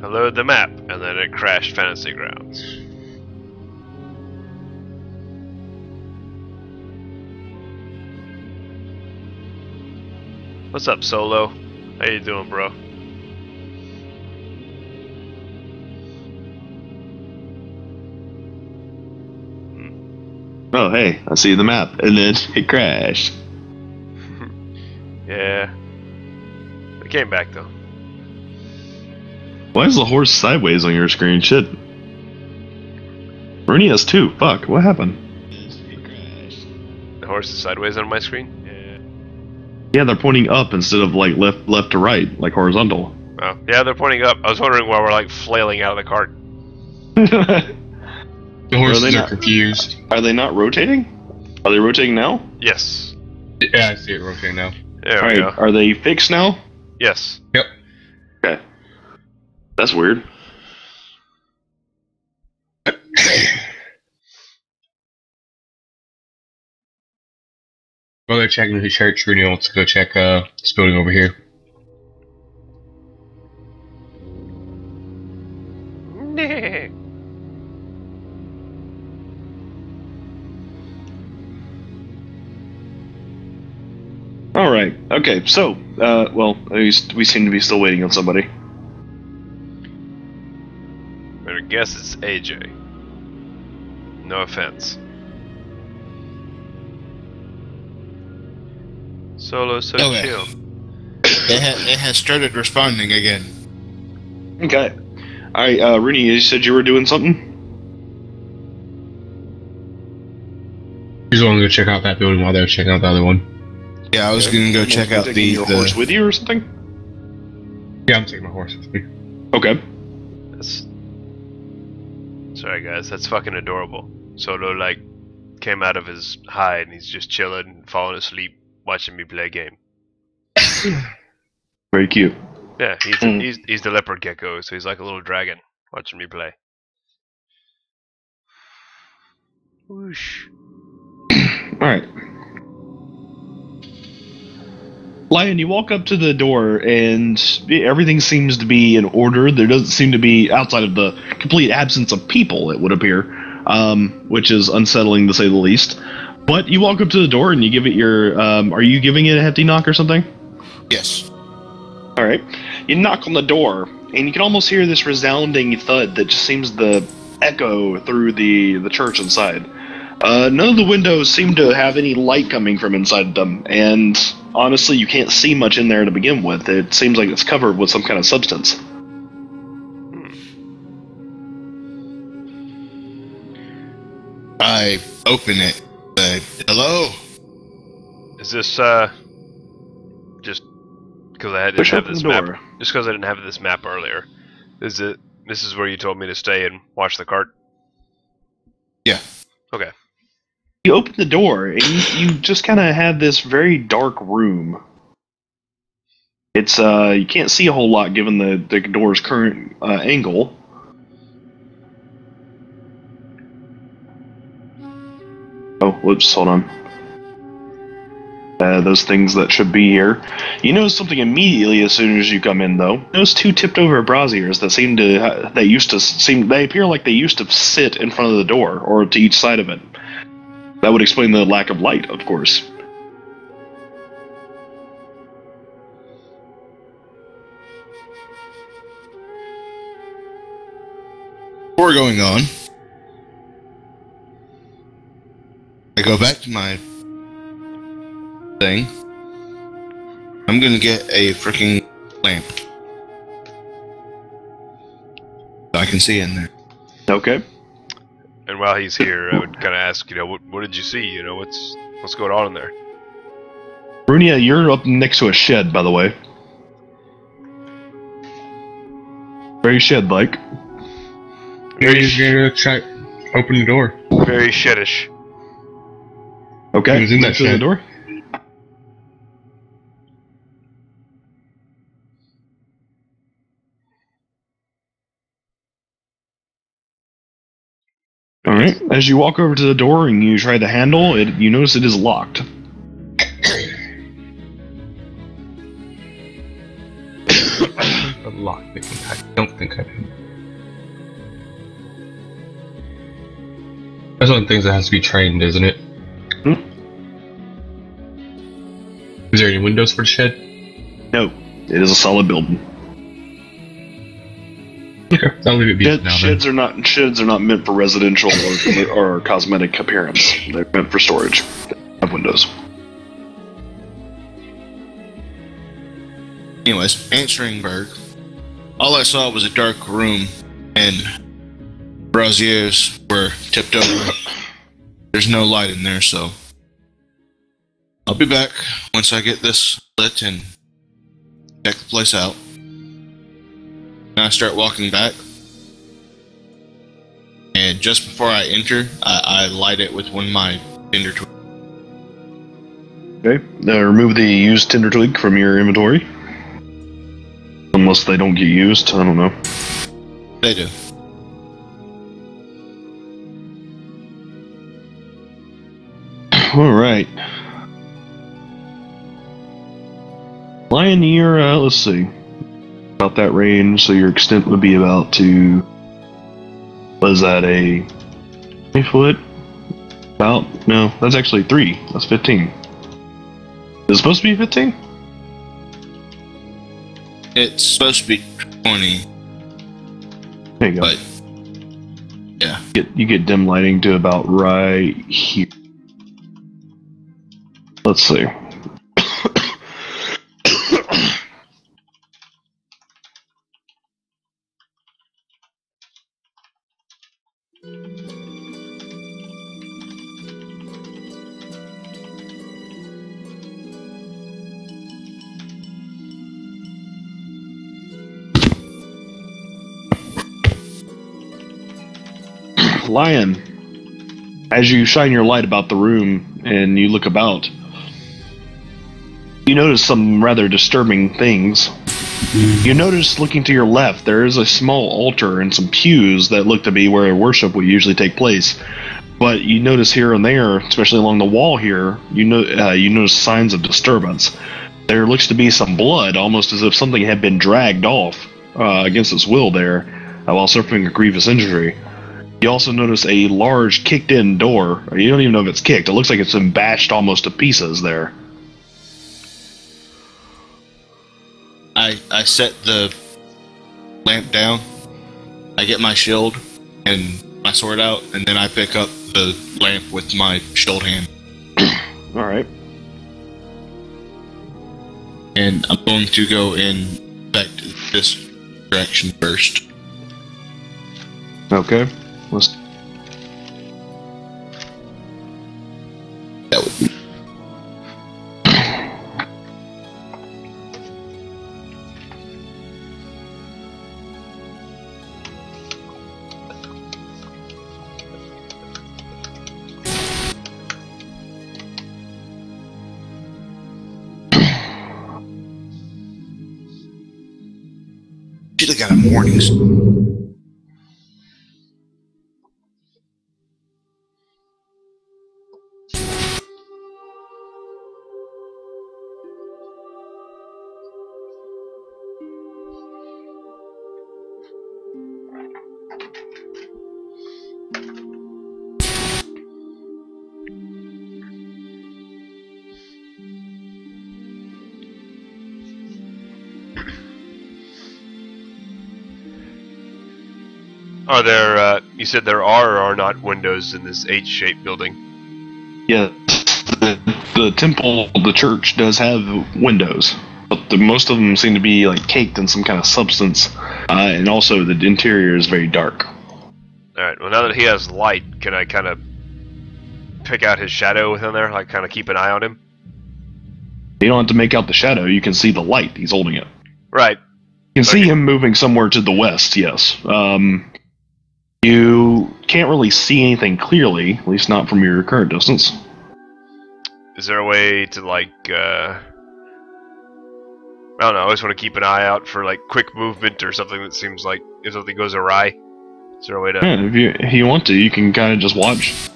I loaded the map, and then it crashed Fantasy Grounds. What's up, Solo? How you doing, bro? Oh, hey, I see the map, and then it crashed. Yeah. It came back, though. Why is the horse sideways on your screen? Shit. Rooney has two. Fuck, what happened? The horse is sideways on my screen? Yeah. Yeah, they're pointing up instead of like left to right, like horizontal. Oh, yeah, they're pointing up. I was wondering why we're like flailing out of the cart. The horses are not- confused. Are they not rotating? Are they rotating now? Yes. Yeah, I see it rotating now. There we Alright, go. are they fixed now? Yes. Yep. Okay. That's weird. While they're checking the church, Rooney wants to go check this building over here. All right. Okay. So, well, at least we seem to be still waiting on somebody. I'm gonna guess it's AJ. No offense. Solo so Okay. chill. It has started responding again. Okay. All right, Rooney, you said you were doing something? He's going to go check out that building while they're checking out the other one. Yeah, I was gonna go check out Taking your horse with you or something? Yeah, I'm taking my horse with me. Okay. That's... Sorry guys, that's fucking adorable. Solo like came out of his hide and he's just chilling and falling asleep watching me play a game. Very cute. Yeah, he's the leopard gecko, so he's like a little dragon watching me play. Whoosh. Alright. Lion, you walk up to the door and everything seems to be in order. There doesn't seem to be, outside of the complete absence of people, it would appear, which is unsettling to say the least. But you walk up to the door and you give it your, are you giving it a hefty knock or something? Yes. Alright. You knock on the door and you can almost hear this resounding thud that just seems to echo through the church inside. None of the windows seem to have any light coming from inside them, and honestly, you can't see much in there to begin with. It seems like it's covered with some kind of substance. I open it. Hello? Is this just because I didn't Push have open this the map? door. Just because I didn't have this map earlier. This is where you told me to stay and watch the cart? Yeah. Okay. You open the door, and you just kind of have this very dark room. It's, you can't see a whole lot given the door's current angle. Oh, whoops, hold on. Those things that should be here. You notice something immediately as soon as you come in, though. Those two tipped over braziers that seem to, they appear like they used to sit in front of the door, or to each side of it. That would explain the lack of light, of course. Before going on, I go back to my thing. I'm gonna get a freaking lamp. So I can see in there. Okay. And while he's here, I would kind of ask, what did you see? What's going on in there? Brunia, you're up next to a shed, by the way. Very shed-like. He's gonna try open the door. Very sheddish. Okay. He was in that to the shed. door. Alright, as you walk over to the door and you try the handle, you notice it is locked. A lock. I don't think I can. That's one of the things that has to be trained, isn't it? Is there any windows for the shed? No, it is a solid building. Okay, I'll leave it be for now Sheds are not meant for residential or cosmetic appearance. They're meant for storage. They have windows. Anyways, answering Berg. All I saw was a dark room, and braziers were tipped over. There's no light in there, so I'll be back once I get this lit and check the place out. And I start walking back, and just before I enter, I light it with one of my tinder twigs. Okay, remove the used tinder twig from your inventory. Unless they don't get used, I don't know. They do. Alright. Lion, you're, let's see. About that range, so your extent would be about to... Was that a 20 foot? About, no, that's actually 3. That's 15. Is it supposed to be 15? It's supposed to be 20, There you go. but yeah. You get dim lighting to about right here. Let's see. Lion, as you shine your light about the room and you look about, you notice some rather disturbing things. You notice, looking to your left, there is a small altar and some pews that look to be where worship would usually take place. But you notice here and there, especially along the wall here, you notice signs of disturbance. There looks to be some blood, almost as if something had been dragged off against its will there, while suffering a grievous injury. You also notice a large kicked-in door. You don't even know if it's kicked. It looks like it's been bashed almost to pieces there. I set the lamp down, I get my shield and my sword out, and then I pick up the lamp with my shield hand. Alright. And I'm going to go in back to this direction first. Okay. Let's... That would be. Should have got a morning. Are there, you said there are or are not windows in this H-shaped building? Yes, the temple, the church, does have windows, but most of them seem to be like caked in some kind of substance, and also the interior is very dark. Alright, well now that he has light, can I kind of pick out his shadow within there? Like kind of keep an eye on him? You don't have to make out the shadow, you can see the light, he's holding it. Right. You can see him moving somewhere to the west, yes. You can't really see anything clearly, at least not from your current distance. Is there a way to, like, I don't know, I always want to keep an eye out for, like, quick movement or something that seems like if something goes awry? Is there a way to... Yeah, if you want to, you can kind of just watch.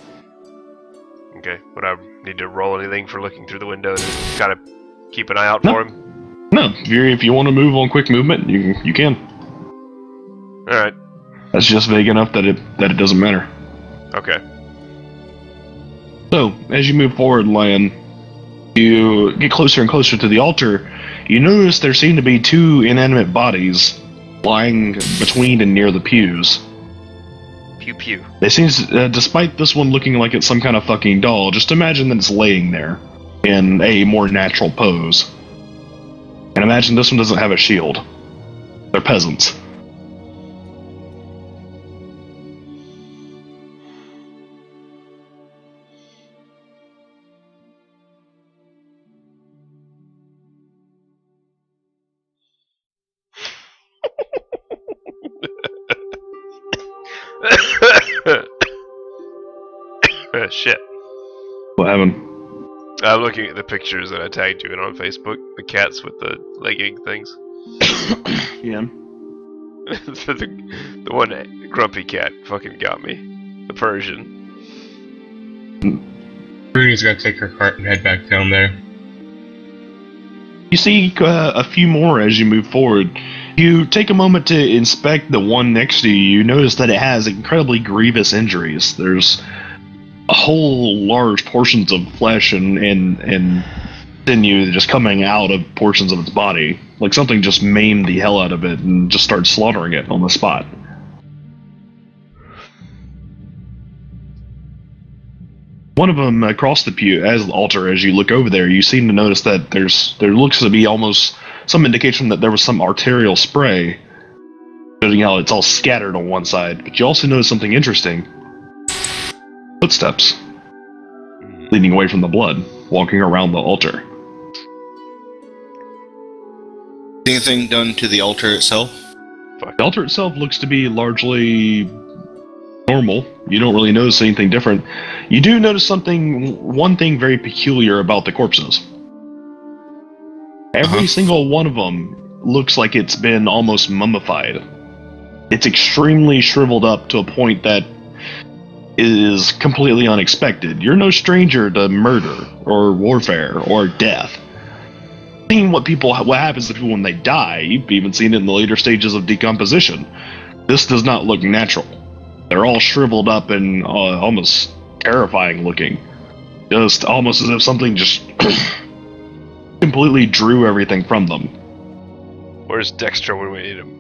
Okay, would I need to roll anything for looking through the window to kind of keep an eye out for him? No, if you want to move on quick movement, you can. Alright. That's just vague enough that it doesn't matter. Okay. So, as you move forward, Lion, you get closer and closer to the altar. You notice there seem to be two inanimate bodies lying between and near the pews. Pew pew. They seem, despite this one looking like it's some kind of fucking doll, just imagine that it's laying there in a more natural pose. And imagine this one doesn't have a shield. They're peasants. Shit. What happened? I'm looking at the pictures that I tagged you in on Facebook. The cats with the legging things. Yeah. the one grumpy cat fucking got me. The Persian. Rudy's gonna take her cart and head back down there. You see a few more as you move forward. You take a moment to inspect the one next to you. You notice that it has incredibly grievous injuries. There's a whole large portions of flesh and sinew just coming out of portions of its body. Like something just maimed the hell out of it and just started slaughtering it on the spot. One of them across the pew, as the altar, as you look over there, you seem to notice that there looks to be almost some indication that there was some arterial spray, showing how it's all scattered on one side. But you also notice something interesting. Footsteps leading away from the blood, walking around the altar. Anything done to the altar itself? The altar itself looks to be largely normal. You don't really notice anything different. You do notice one thing very peculiar about the corpses. Every single one of them looks like it's been almost mummified. It's extremely shriveled up to a point that is completely unexpected. You're no stranger to murder or warfare or death. Seeing what happens to people when they die, you've even seen it in the later stages of decomposition. This does not look natural. They're all shriveled up and almost terrifying looking. Just almost as if something just completely drew everything from them. Where's Dexter when we need him?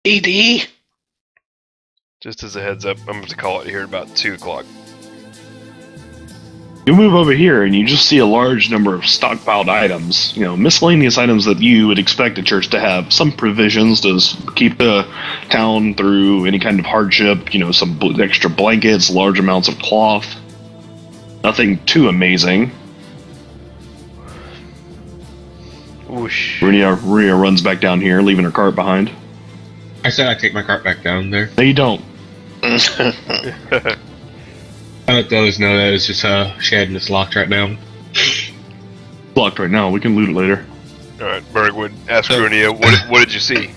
ED? Just as a heads up, I'm going to call it here at about 2 o'clock. You move over here and you just see a large number of stockpiled items, miscellaneous items that you would expect a church to have. Some provisions to keep the town through any kind of hardship, some extra blankets, large amounts of cloth. Nothing too amazing. Whoosh. Runia runs back down here, leaving her cart behind. I said I'd take my cart back down there. No, you don't. I let the others know that it's just a shed and it's locked right now. It's locked right now. We can loot it later. Alright, Berg would ask Runia, what did you see?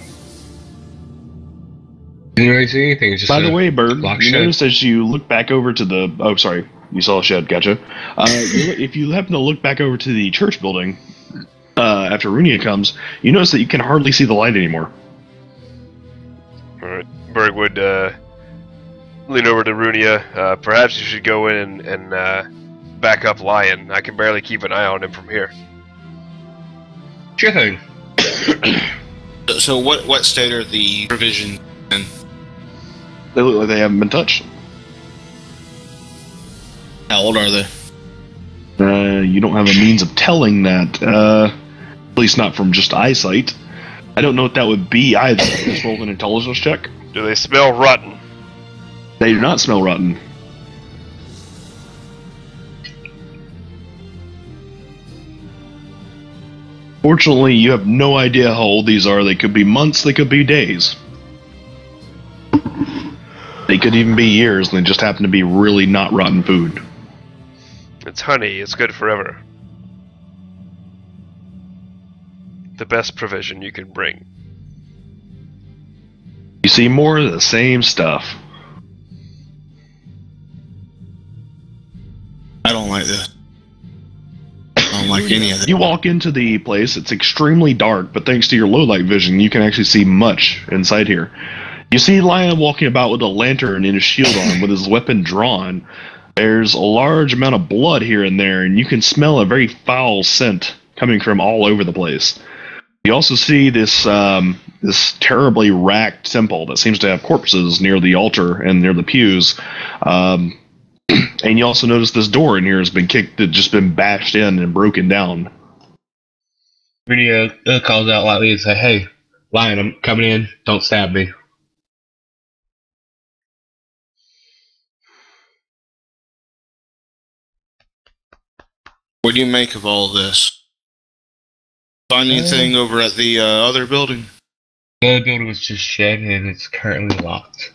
Didn't really see anything. It's just By the way, Berg, locked you shed. notice as you look back over to the... Oh, sorry. You saw a shed. Gotcha. If you happen to look back over to the church building, after Runia comes, you notice that you can hardly see the light anymore. Alright, Berg would lean over to Runia. Perhaps you should go in and back up Lion. I can barely keep an eye on him from here. Sure thing. So what state are the provisions in? They look like they haven't been touched. How old are they? You don't have a means of telling that, at least not from just eyesight. I don't know what that would be either. Just roll an intelligence check. Do they smell rotten? They do not smell rotten. Fortunately, you have no idea how old these are. They could be months, they could be days. They could even be years, and they just happen to be really not rotten food. It's honey, it's good forever. The best provision you can bring. You see more of the same stuff. I don't like this. I don't like any of this. You walk into the place, it's extremely dark, but thanks to your low light vision, you can actually see much inside here. You see Lion walking about with a lantern and his shield on, with his weapon drawn. There's a large amount of blood here and there, and you can smell a very foul scent coming from all over the place. You also see this this terribly racked temple that seems to have corpses near the altar and near the pews. And you also notice this door in here has been kicked, it's just been bashed in and broken down. Runia calls out loudly and says, "Hey, Lion, I'm coming in. Don't stab me." What do you make of all this? Find anything over at the other building? The building was just shed and it's currently locked.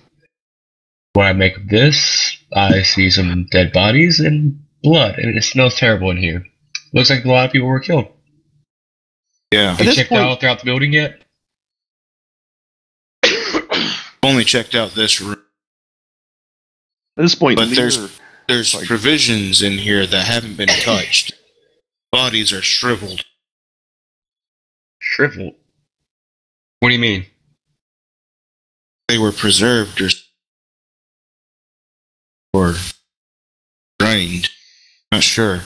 What I make of this, I see some dead bodies and blood, and it smells terrible in here. Looks like a lot of people were killed. Yeah. Have you checked out throughout the building yet? Only checked out this room. At this point, But there's provisions in here that haven't been touched. Bodies are shriveled. Shriveled. What do you mean? they were preserved or drained. Not sure. At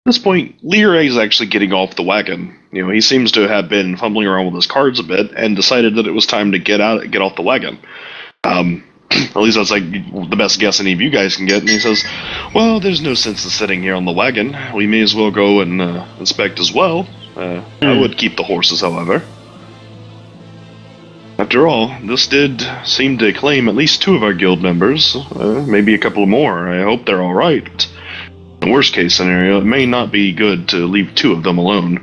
this point, Leroy is actually getting off the wagon. He seems to have been fumbling around with his cards a bit and decided that it was time to get off the wagon. At least that's like the best guess any of you guys can get. And he says, "Well, there's no sense in sitting here on the wagon. We may as well go and inspect as well. I would keep the horses, however. After all, this did seem to claim at least 2 of our guild members, maybe a couple more. I hope they're all right. In the worst case scenario, it may not be good to leave 2 of them alone."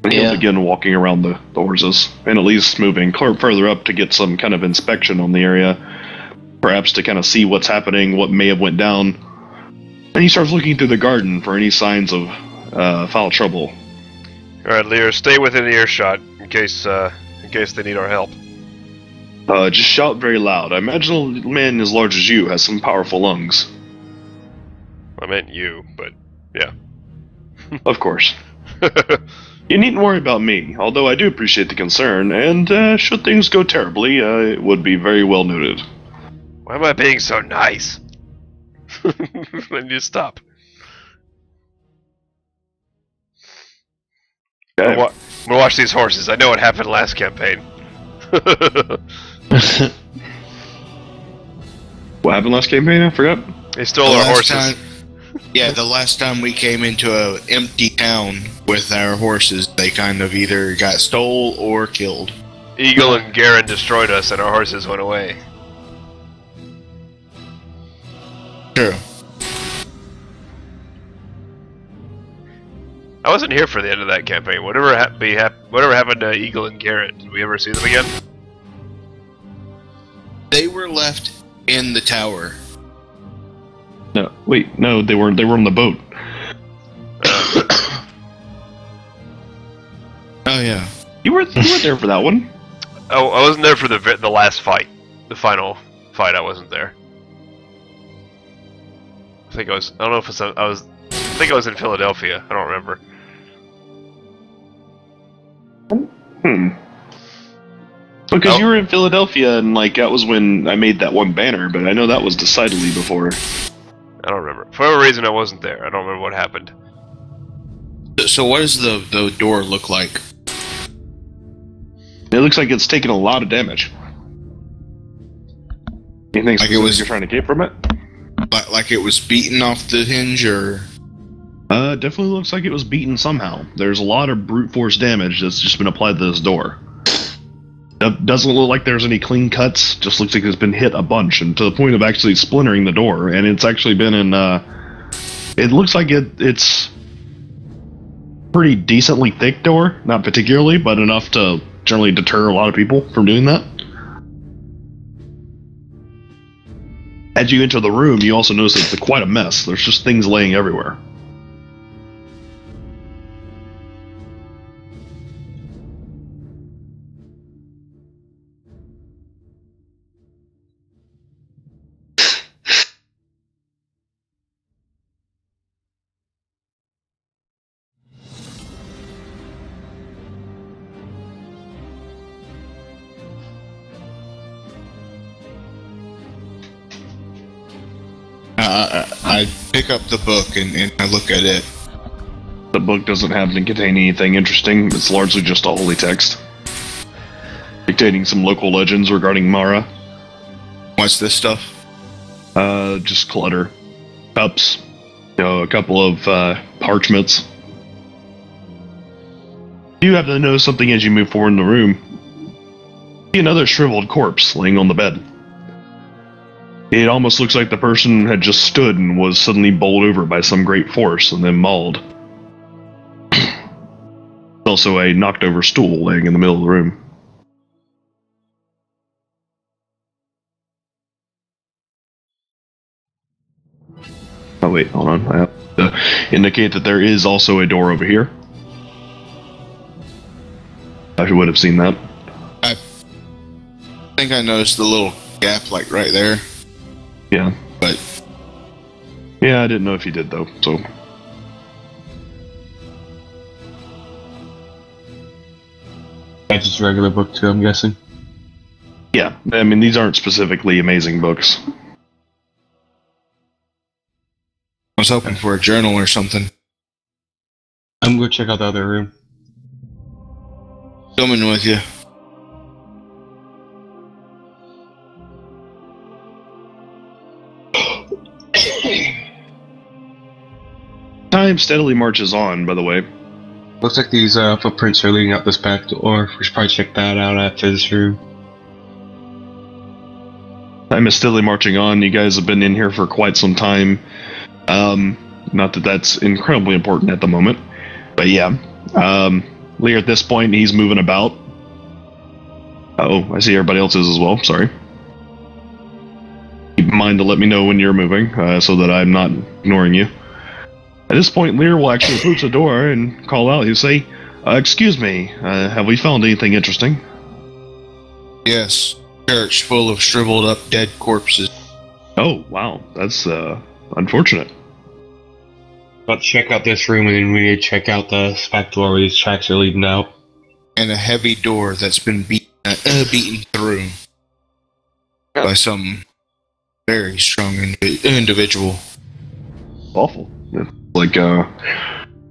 And he'll begin walking around the horses, and at least moving further up to get some kind of inspection on the area, perhaps to kind of see what's happening, what may have went down. And he starts looking through the garden for any signs of foul trouble. Alright, Lear, stay within earshot in case they need our help. Just shout very loud. I imagine a man as large as you has some powerful lungs. I meant you, but yeah. Of course. You needn't worry about me, although I do appreciate the concern, and should things go terribly, it would be very well noted. Why am I being so nice? I need to stop. Okay. I'm gonna watch these horses. I know what happened last campaign. What happened last campaign? I forgot. They stole our horses. The last time we came into a empty town with our horses, they kind of either got stole or killed. Eagle and Garen destroyed us and our horses went away. True. I wasn't here for the end of that campaign. Whatever happened to Eagle and Garrett? Did we ever see them again? They were left in the tower. No, wait, no, they were on the boat. Oh yeah, You were there for that one. Oh, I wasn't there for the last fight, the final fight. I wasn't there. I think I was. I don't know if I think I was in Philadelphia. I don't remember. Because you were in Philadelphia, and that was when I made that one banner. But I know that was decidedly before. I don't remember. For whatever reason, I wasn't there. I don't remember what happened. So what does the door look like? It looks like it's taken a lot of damage. Anything Like it was you're trying to get from it? Like it was beaten off the hinge, or? Definitely looks like it was beaten somehow. There's a lot of brute force damage that's just been applied to this door. Doesn't look like there's any clean cuts. Just looks like it's been hit a bunch, and to the point of actually splintering the door. And it's actually been in. It looks like it's pretty decently thick door, not particularly, but enough to generally deter a lot of people from doing that. As you enter the room, you also notice it's quite a mess. There's just things laying everywhere. I pick up the book and I look at it. The book doesn't happen to contain anything interesting. It's largely just a holy text, dictating some local legends regarding Mara. What's this stuff? Just clutter. Cups. A couple of parchments. You happen to notice something as you move forward in the room. See another shriveled corpse laying on the bed. It almost looks like the person had just stood and was suddenly bowled over by some great force and then mauled. Also a knocked over stool laying in the middle of the room. Oh wait, hold on. I have to indicate that there is also a door over here. I would have seen that. I think I noticed the little gap right there. Yeah. But yeah, I didn't know if you did though, so. That's just a regular book too, I'm guessing. Yeah, I mean, these aren't specifically amazing books. I was hoping for a journal or something. I'm gonna check out the other room. Coming with you. Time steadily marches on, by the way. Looks like these footprints are leading out this back door. We should probably check that out after this room. Time is steadily marching on. You guys have been in here for quite some time. Not that that's incredibly important at the moment, but yeah. Lear, at this point, he's moving about. Oh, I see everybody else is as well. Sorry. Keep in mind to let me know when you're moving, so that I'm not ignoring you. At this point, Lear will actually approach the door and call out. He'll say, "Excuse me, have we found anything interesting?" Yes. Church full of shriveled up dead corpses. Oh, wow. That's unfortunate. About to check out this room, and then we need to check out the back door where these tracks are leading out. And a heavy door that's been beaten through by some very strong individual. Awful. It's like, ever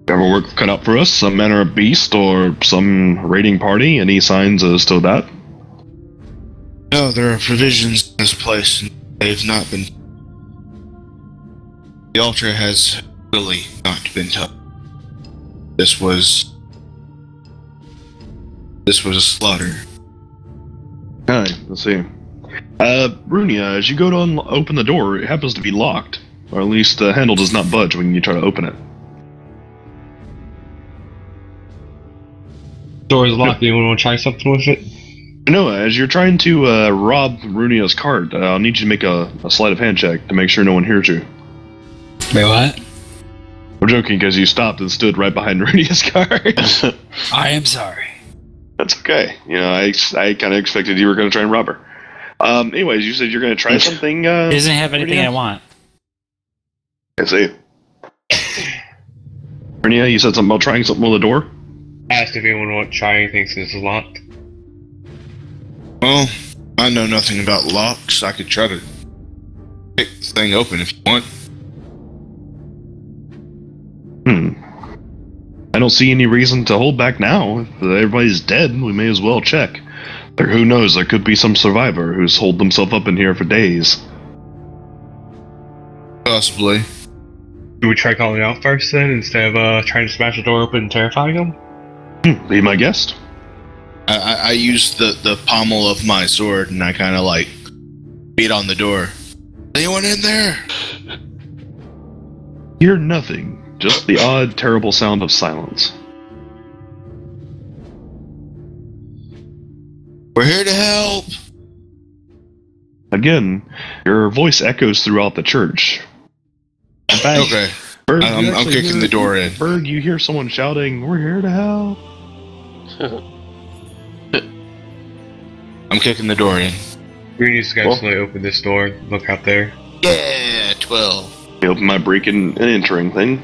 work cut out for us? Some manner of beast or some raiding party? Any signs as to that? No, there are provisions in this place, and they've not been. The altar has really not been touched. This was a slaughter. Alright, let's see. Runia, as you go to open the door, it happens to be locked. Or at least the handle does not budge when you try to open it. Door is locked. Anyone want to try something with it? No, as you're trying to rob Runia's cart, I'll need you to make a sleight of hand check to make sure no one hears you. Wait, what? I'm joking because you stopped and stood right behind Runia's cart. I am sorry. That's okay. You know, I kind of expected you were going to try and rob her. Anyways, you said you're going to try something. He doesn't have anything Runia? I want. I see. Runia, you said something about trying something with the door? I asked if anyone want to try anything since it's locked. Well, I know nothing about locks. I could try to pick the thing open if you want. I don't see any reason to hold back now. If everybody's dead, we may as well check. Who knows, there could be some survivor who's holed themselves up in here for days. Possibly. Do we try calling it out first then, instead of trying to smash the door open and terrifying them? Be my guest. I used the pommel of my sword and I kind of like beat on the door. Anyone in there? Hear nothing, just the odd, terrible sound of silence. We're here to help. Again, your voice echoes throughout the church. In fact, Okay. Berg, I'm you actually kicking the door in. Berg, you hear someone shouting, "We're here to help." I'm kicking the door in. We need to go slowly open this door. Look out there. Yeah, 12. I open my breaking and entering thing.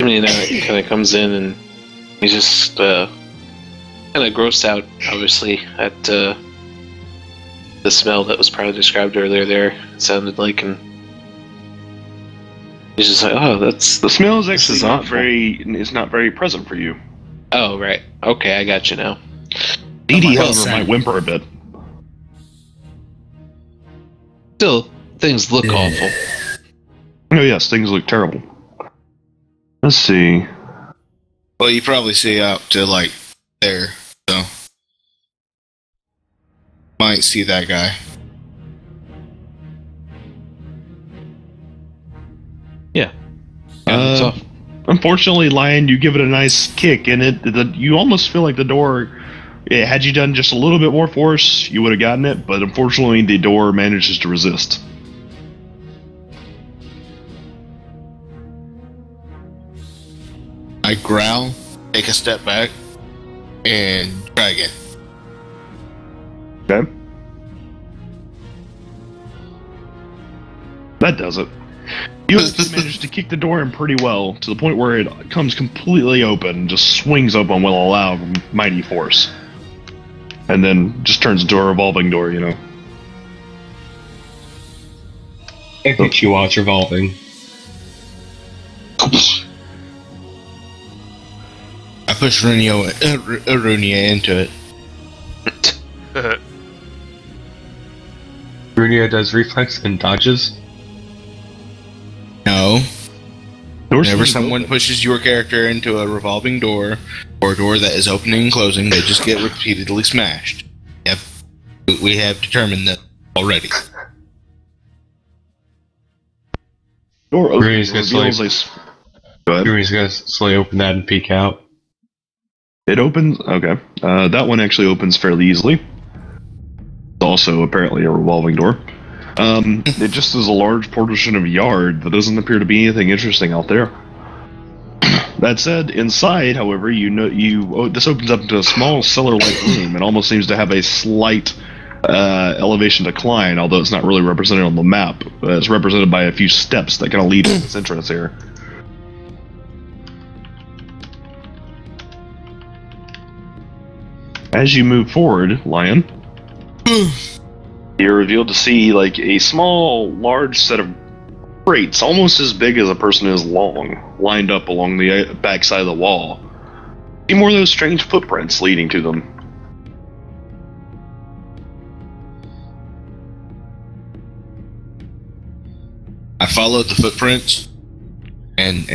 I mean, he kind of comes in and he's just kind of grossed out, obviously, at the smell that was probably described earlier there. It sounded like, and he's just like, "Oh, that's The smell is actually not awful." it's not very present for you. Oh, right. Okay, I got you now. Dee Dee, well however, said. might whimper a bit. Still, things look awful. Oh yes, things look terrible. Let's see. Well, you probably see out to like there, so might see that guy. Yeah, it's off. Unfortunately, Lion, you give it a nice kick, and you almost feel like the door. Had you done just a little bit more force, you would have gotten it. But unfortunately, the door manages to resist. I growl, take a step back, and try again. Okay. That does it. You managed to kick the door in pretty well, to the point where it comes completely open, just swings open with a loud, mighty force. And then just turns into a revolving door, you know. I think you watch revolving. I push Runia into it. Runia does reflex and dodges. No. Doors Whenever swing someone open. pushes your character into a revolving door, or a door that is opening and closing, they just get repeatedly smashed. Yep. We have determined that already. Door opens, Runia's gonna reveals a Go ahead. Runia's gonna slowly open that and peek out. It opens. Okay. That one actually opens fairly easily. It's also apparently a revolving door. It just is a large portion of yard that doesn't appear to be anything interesting out there. That said, inside, however, this opens up into a small cellar-like room. It almost seems to have a slight elevation decline, although it's not really represented on the map. It's represented by a few steps that kind of lead to this entrance here. As you move forward, Lion, you're revealed to see like a large set of crates, almost as big as a person is long, lined up along the backside of the wall. See more of those strange footprints leading to them. I followed the footprints and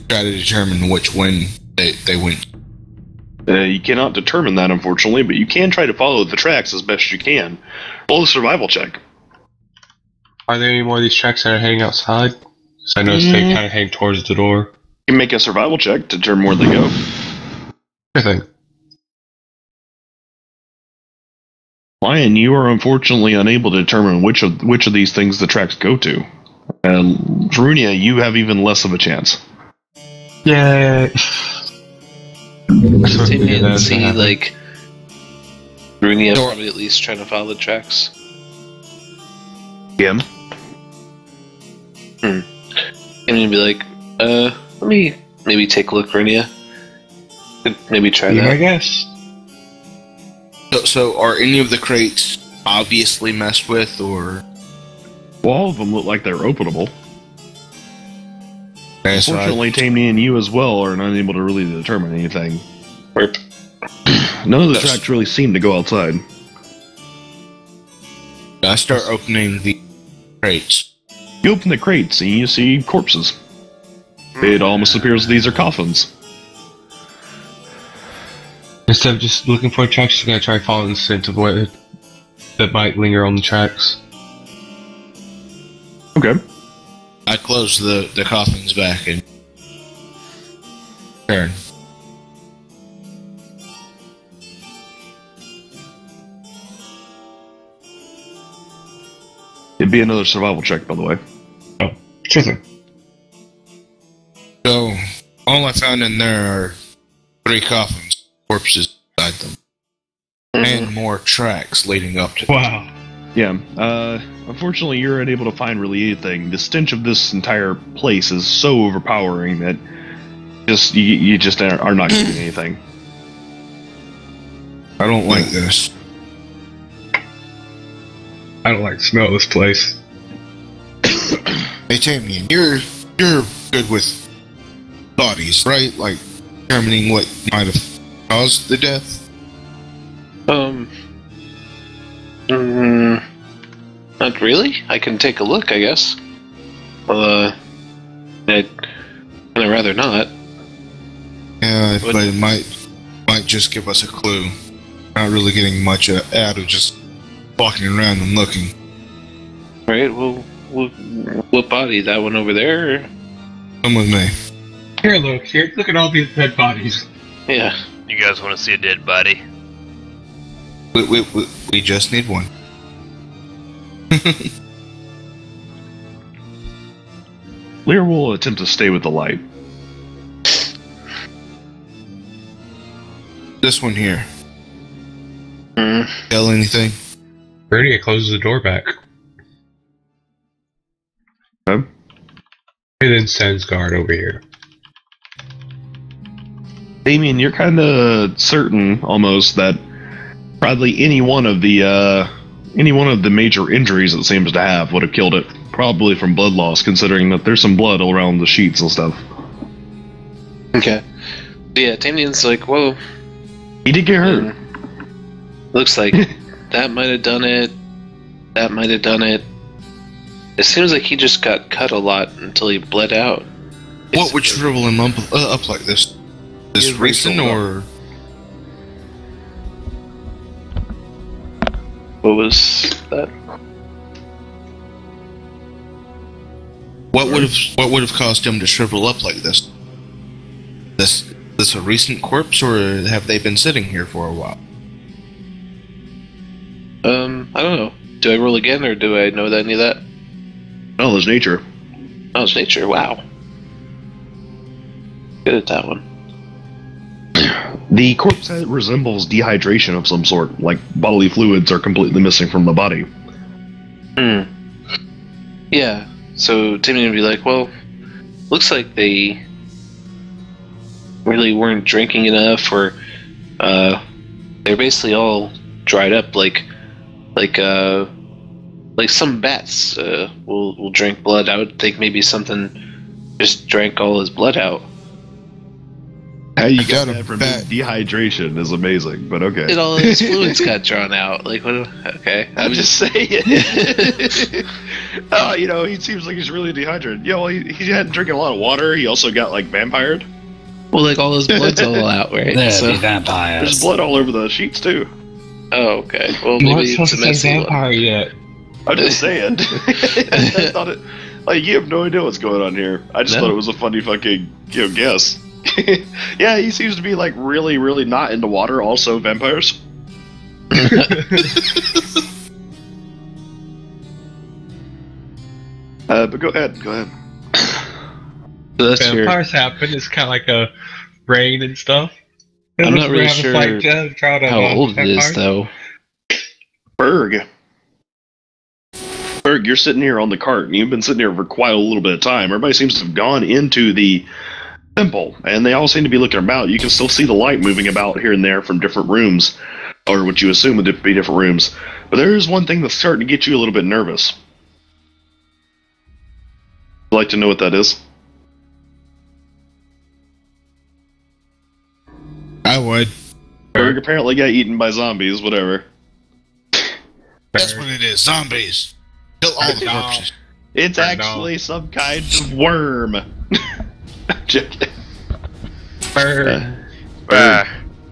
try to determine which one they went. You cannot determine that, unfortunately, but you can try to follow the tracks as best you can. Roll a survival check. Are there any more of these tracks that are hanging outside? Because I noticed they kind of hang towards the door. You can make a survival check to determine where they go. I think. Lion, you are unfortunately unable to determine which of these things the tracks go to. And Runia, you have even less of a chance. Yay! Continue and see, like, Runia probably at least trying to follow the tracks. Again? And you'd be like, let me maybe take a look, Runia. Maybe try Yeah, that. I guess. So are any of the crates obviously messed with, or? Well, all of them look like they're openable. Okay, so Unfortunately, Tammy and you as well are unable to really determine anything. Burp. None of the tracks really seem to go outside. I start opening the crates. You open the crates and you see corpses. It almost appears these are coffins. Instead of just looking for tracks, just gonna try following the scent of what that might linger on the tracks. Okay. I close the coffins back and turn. It'd be another survival check, by the way. Oh, sure thing. So all I found in there are 3 coffins, corpses inside them, and more tracks leading up to them. Wow. Yeah, unfortunately you're unable to find really anything. The stench of this entire place is so overpowering that you just are not getting anything. I don't like this. I don't like the smell of this place. Hey Tamian, you're good with bodies, right? Like determining what might have caused the death? Not really. I can take a look, I guess. I'd rather not. Yeah, but it might just give us a clue. Not really getting much out of just walking around and looking. Right, well, what body? That one over there? Or? Come with me. Here, look at all these dead bodies. Yeah. You guys want to see a dead body? We just need one. Lear will attempt to stay with the light. This one here. Mm. Tell anything? Runia closes the door back. Okay. And then sends guard over here. Damien, you're kind of certain almost that probably any one of the major injuries it seems to have would have killed it. Probably from blood loss, considering that there's some blood all around the sheets and stuff. Okay. Yeah, Damien's like, whoa. He did get hurt. Looks like that might have done it. That might have done it. It seems like he just got cut a lot until he bled out. What would shrivel him up like this? This recent or? What was that? What would have caused him to shrivel up like this? This a recent corpse, or have they been sitting here for a while? I don't know. Do I roll again, or do I know any of that? Knowledge nature. Knowledge nature. Wow. Good at that one. The corpse resembles dehydration of some sort, like bodily fluids are completely missing from the body. Yeah. So Damien would be like, well, looks like they really weren't drinking enough, or they're basically all dried up, like some bats will drink blood. I would think maybe something just drank all his blood out. How you got that from dehydration is amazing, but okay. And all his fluids got drawn out. Like, what? Okay, I'm just saying. He seems like he's really dehydrated. Yeah, well, he hadn't drinking a lot of water. He also got like vampired. Well, like all his blood's all out, right? Be vampires. There's blood all over the sheets too. Oh, okay. Well, You maybe weren't supposed it's to a say messy vampire yet. I'm just saying. I thought it. Like, you have no idea what's going on here. I just thought it was a funny fucking guess. Yeah, he seems to be like really, really not into water. Also, vampires. But go ahead. So that's Vampires happen. It's kind of like a rain and stuff. I'm not really sure how old it is, though. Berg, you're sitting here on the cart, and you've been sitting here for quite a little bit of time. Everybody seems to have gone into the temple, and they all seem to be looking about. You can still see the light moving about here and there from different rooms, or what you assume would be different rooms. But there is one thing that's starting to get you a little bit nervous. I'd like to know what that is. I would. Berg apparently got eaten by zombies, whatever. That's what it is. Zombies. Kill all the corpses. It's actually some kind of worm. Yeah.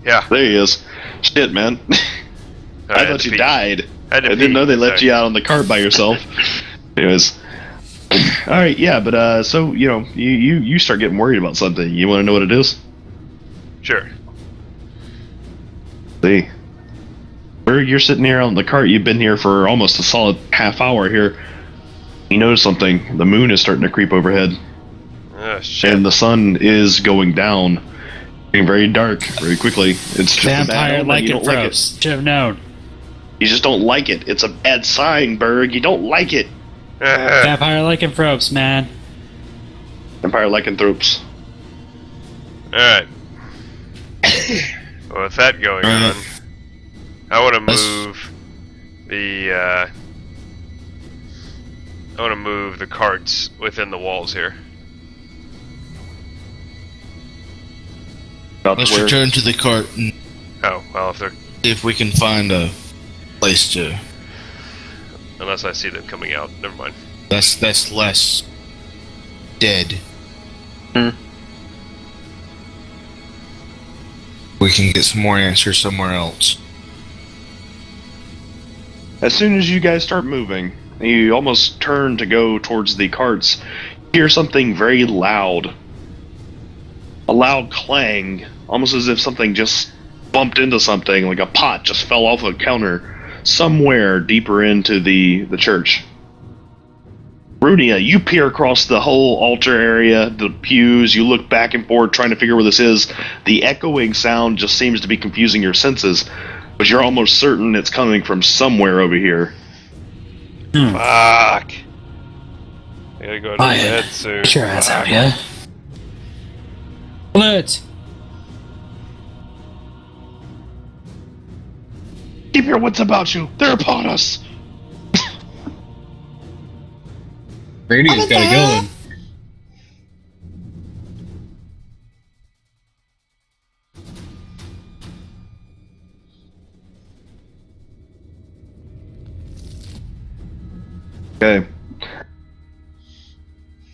There he is. Shit, man. I thought you died. I didn't know they left you out on the cart by yourself. Anyways. Alright, yeah, but so, you start getting worried about something. You want to know what it is? Sure. See. Berg, you're sitting here on the cart. You've been here for almost a solid half hour here. You notice something. The moon is starting to creep overhead. Oh, shit. And the sun is going down. Getting very dark very quickly. It's just Vampire a bad omen. You don't like it. Should have known. You just don't like it. It's a bad sign, Berg. You don't like it. Vampire lycanthropes, man. Vampire lycanthropes. Alright. Well, with that going on, I want to move the carts within the walls here. Let's return to the cart and Oh, well, if we can find a place to. Unless I see them coming out. Never mind. That's less dead. We can get some more answers somewhere else. As soon as you guys start moving, you almost turn to go towards the carts, you hear something very loud. A loud clang, almost as if something just bumped into something, like a pot just fell off a counter somewhere deeper into the church. Runia, you peer across the whole altar area, the pews, you look back and forth trying to figure where this is. The echoing sound just seems to be confusing your senses, but you're almost certain it's coming from somewhere over here. Fuck. gotta go to Bye. bed soon. Get your ass out, yeah? Let's. Keep your wits about you. They're upon us. Brady's gotta go then. Okay.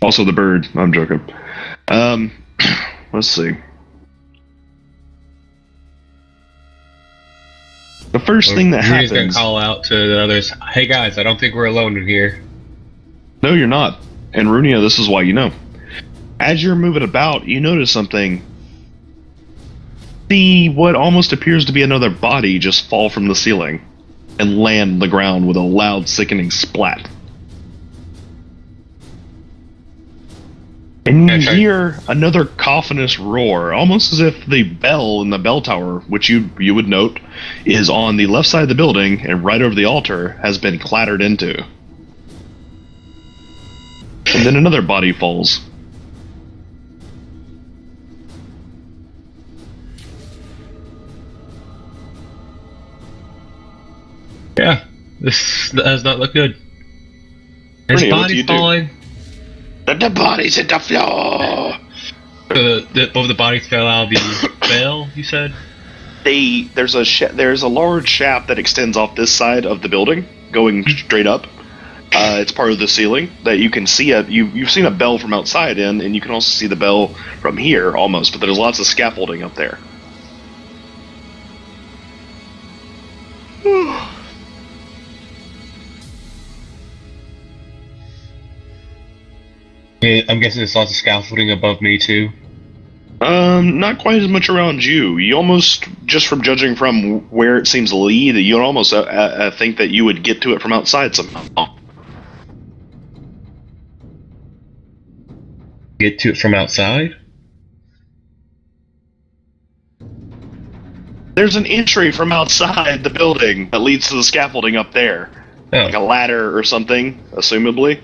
Also the bird. I'm joking. Let's see. The first thing that Rudy's gonna happens. call out to the others. Hey guys, I don't think we're alone in here. No, you're not. And Runia, this is why you know. As you're moving about, you notice something. See what almost appears to be another body just fall from the ceiling and land on the ground with a loud, sickening splat. And you Okay. hear another coffinous roar, almost as if the bell in the bell tower, which you would note, is on the left side of the building and right over the altar, has been clattered into. And then another body falls. Yeah, this does not look good. His Bernie, what do you body's do? falling. The body's hit the floor! Both the bodies fell out of the bell, you said? There's a large shaft that extends off this side of the building, going straight up. It's part of the ceiling that you can see. You've seen a bell from outside in, and you can also see the bell from here almost. But there's lots of scaffolding up there. Yeah, I'm guessing there's lots of scaffolding above me too. Not quite as much around you. You almost, just from judging from where it seems to lead, you almost think that you would get to it from outside somehow. Get to it from outside? There's an entry from outside the building that leads to the scaffolding up there. Oh. Like a ladder or something, assumably.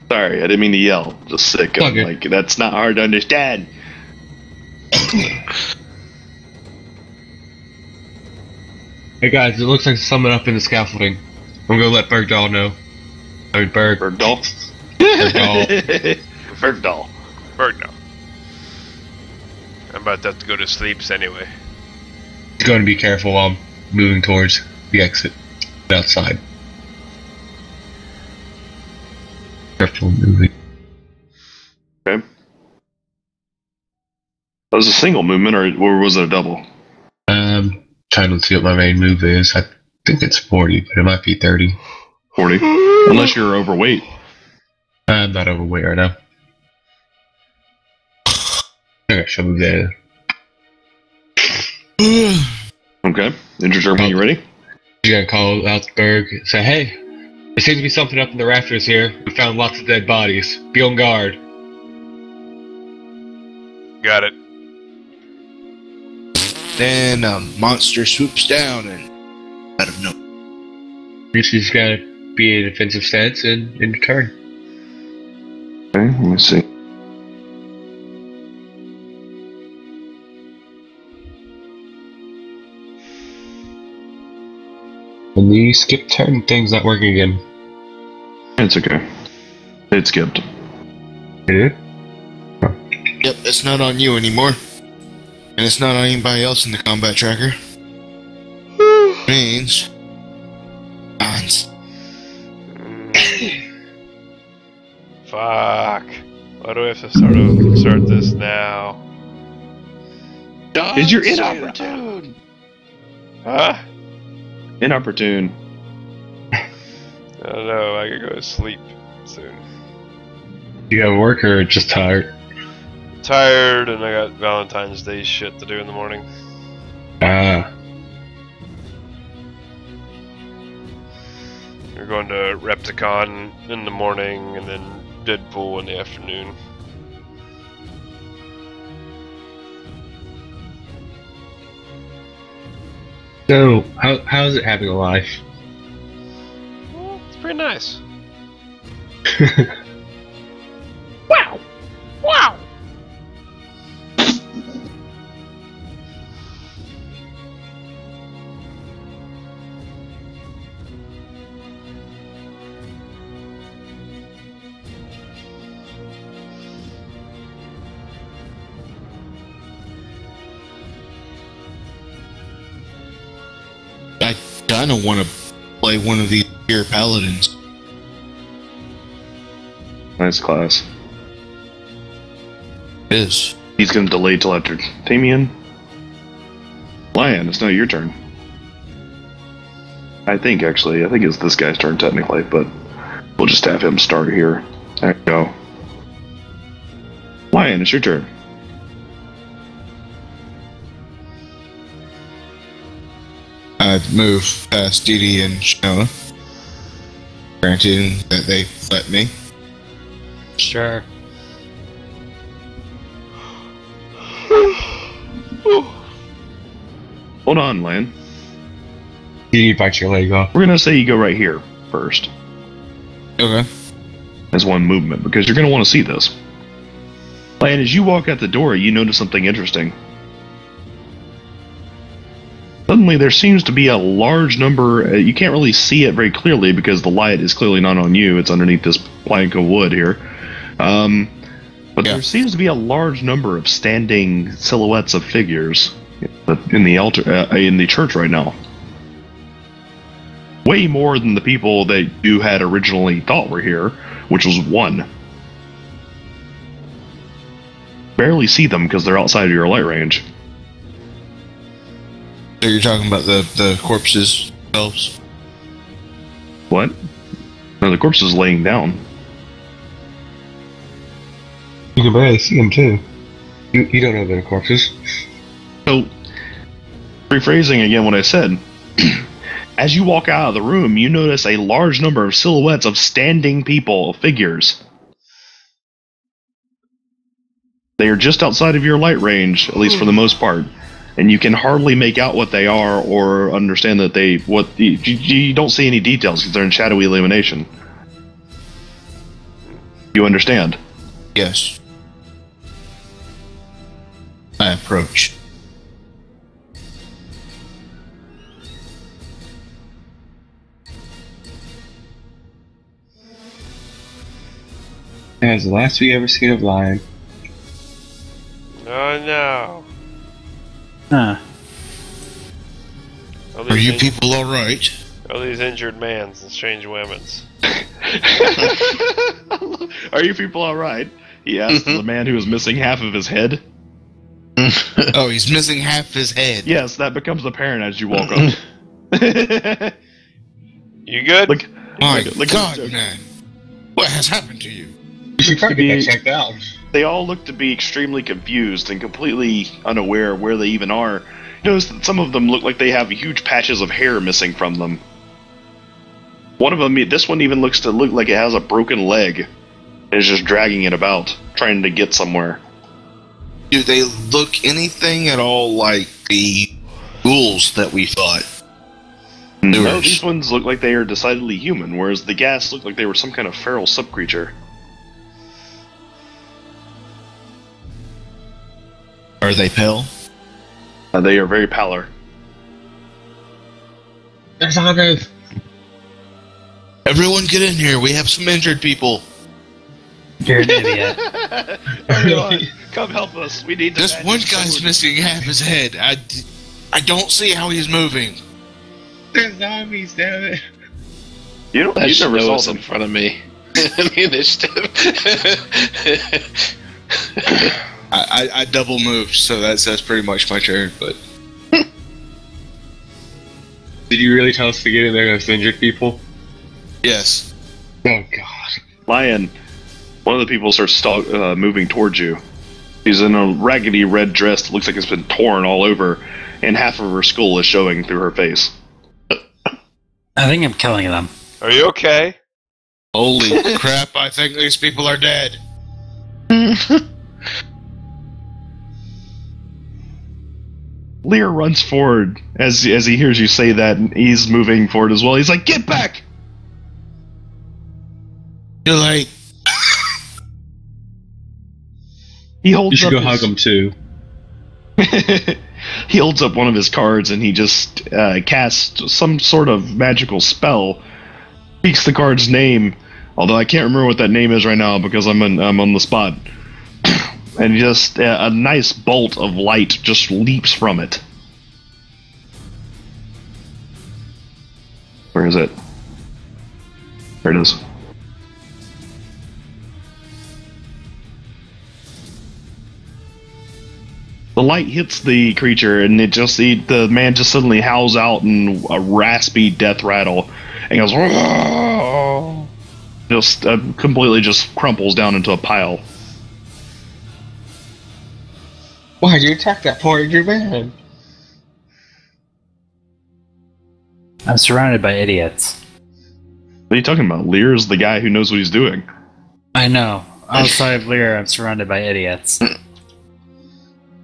Sorry, I didn't mean to yell. Just sick. Okay. Like, that's not hard to understand. Hey guys, it looks like there's someone up in the scaffolding. I'm gonna let Berg Doll know. I mean, Berg. Bergdahl? Bergdahl. Bergdahl. Berg, no. I'm about to have to go to sleep anyway. He's going to be careful while I'm moving towards the exit outside. Careful moving. Okay. That was a single movement, or was it a double? Trying to see what my main move is. I think it's 40, but it might be 30. 40. Unless you're overweight. I'm not overweight right now. Okay, she'll move there. Okay. Enter when you ready? You gotta call out to Berg and say, hey, there seems to be something up in the rafters here. We found lots of dead bodies. Be on guard. Got it. Then a monster swoops down and let him know. You just gotta be in a defensive stance and in turn. Okay, let me see. And the skip turn thing's not working again. It's okay. It skipped. It is? Yep, it's not on you anymore. And it's not on anybody else in the combat tracker. Means... Hans. Fuck. Why do I have to start this now? Is your inopportune? Huh? Inopportune. I don't know. I could go to sleep soon. You gotta work or just tired? Tired, and I got Valentine's Day shit to do in the morning. Ah. We're going to Repticon in the morning, and then Deadpool in the afternoon. So, how's it having a life? fucking nice. Wow! Wow. I kind of want to play one of these here paladins. Nice class. Is He's going to delay till after Tamian. Lion, it's now your turn. I think it's this guy's turn technically, but we'll just have him start here. There you go. Lion, it's your turn. I'd move past Dee Dee and Shanoa, granted that they let me. Sure. Hold on, Lion. You bite your leg off. We're going to say you go right here first Okay. as one movement, because you're going to want to see this. Lion, as you walk out the door, you notice something interesting. Suddenly, there seems to be a large number. You can't really see it very clearly because the light is clearly not on you. It's underneath this plank of wood here. But there seems to be a large number of standing silhouettes of figures in the altar, in the church right now. Way more than the people that you had originally thought were here, which was one. Barely see them because they're outside of your light range. So you're talking about the corpses themselves? What? No, the corpse is laying down. You can barely see them too. You don't know they're corpses. So, rephrasing again what I said, as you walk out of the room, you notice a large number of silhouettes of standing people, figures. They are just outside of your light range, at least for the most part, and you can hardly make out what they are or understand that you don't see any details because they're in shadowy illumination. You understand? Yes. I approach. That's the last we ever seen of Lion. Oh no. Huh. Are you people alright? All these injured mans and strange women's. Are you people alright? He asked the man who was missing half of his head. Oh, he's missing half his head. Yes, that becomes apparent as you walk up. You good? Look, My look God, at man. What has happened to you? You should try to get that checked out. They all look to be extremely confused and completely unaware of where they even are. You notice that some of them look like they have huge patches of hair missing from them. One of them, this one even looks like it has a broken leg and is just dragging it about, trying to get somewhere. Do they look anything at all like the ghouls that we thought? No, these ones look like they are decidedly human, whereas the gas looked like they were some kind of feral subcreature. Are they pale? They are very pallor. There's others. Everyone get in here. We have some injured people. You're an idiot. Everyone, come help us. We need to. This one guy's missing half his head. I don't see how he's moving. There's zombies, damn it. You never Shanoa's saw them in front of me. The initiative. I double moved, so that's pretty much my turn, but... Did you really tell us to get in there with injured people? Yes. Oh god. Lion, one of the people starts moving towards you. She's in a raggedy red dress that looks like it's been torn all over, and half of her skull is showing through her face. I think I'm killing them. Are you okay? Holy crap, I think these people are dead. Lear runs forward as he hears you say that, and he's moving forward as well. He's like, "Get back!" You're like, He holds You should up go hug him too. He holds up one of his cards and he just casts some sort of magical spell. Speaks the card's name, although I can't remember what that name is right now because I'm on the spot. And just a nice bolt of light just leaps from it. Where is it? There it is. The light hits the creature, and the man just suddenly howls out in a raspy death rattle, and goes, "Whoa!" Just completely just crumples down into a pile. Why'd you attack that part of your man? I'm surrounded by idiots. What are you talking about? Lear's the guy who knows what he's doing. I know. Outside of Lear, I'm surrounded by idiots.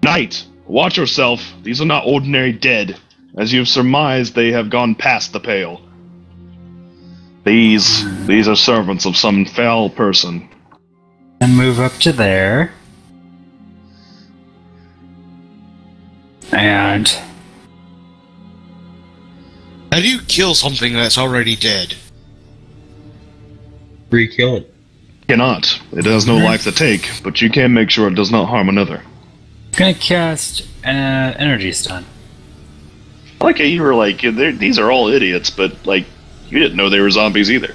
Knight, watch yourself. These are not ordinary dead. As you've surmised, they have gone past the pale. These are servants of some foul person. And move up to there. And how do you kill something that's already dead? Re-kill it. Cannot. It has no life to take, but you can make sure it does not harm another. I'm gonna cast an energy stun. I like how you were like, these are all idiots, but like, you didn't know they were zombies either.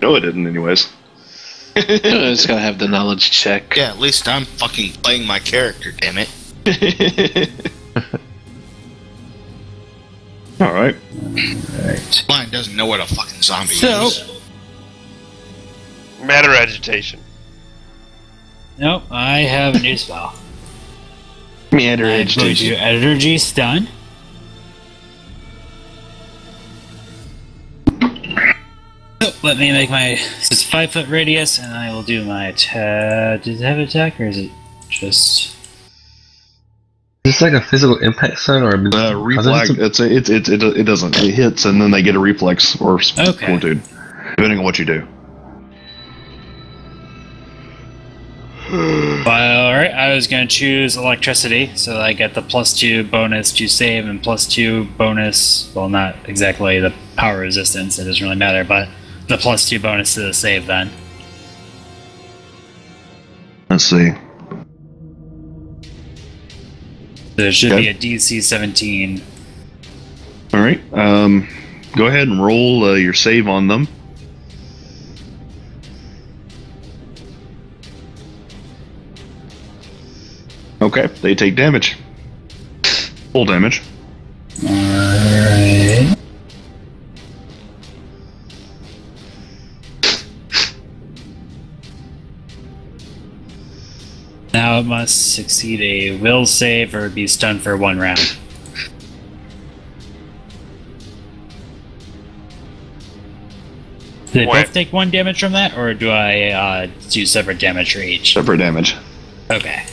No, I didn't, anyways. I just gotta have the knowledge check. Yeah, at least I'm fucking playing my character, damn it. Alright. Right. Blind doesn't know what a fucking zombie So- is. Matter agitation. Nope, I have a new spell. Meander I'm going to agitation. do energy stun. So, let me make my... It's 5-foot radius, and I will do my attack. Does it have attack, or is it just... Is this like a physical impact stun or a Reflex. It doesn't. It hits, and then they get a reflex or Okay. fortitude, depending on what you do. Alright, I was going to choose electricity, so I get the +2 bonus to save and +2 bonus, well, not exactly the power resistance, it doesn't really matter, but the +2 bonus to the save then. Let's see. So it should Okay. be a DC 17. Alright. Go ahead and roll your save on them. Okay, they take damage. Full damage. Alright. Now it must succeed a will save or be stunned for 1 round. Do they Wait. both take 1 damage from that, or do I do separate damage for each? Separate damage. Okay.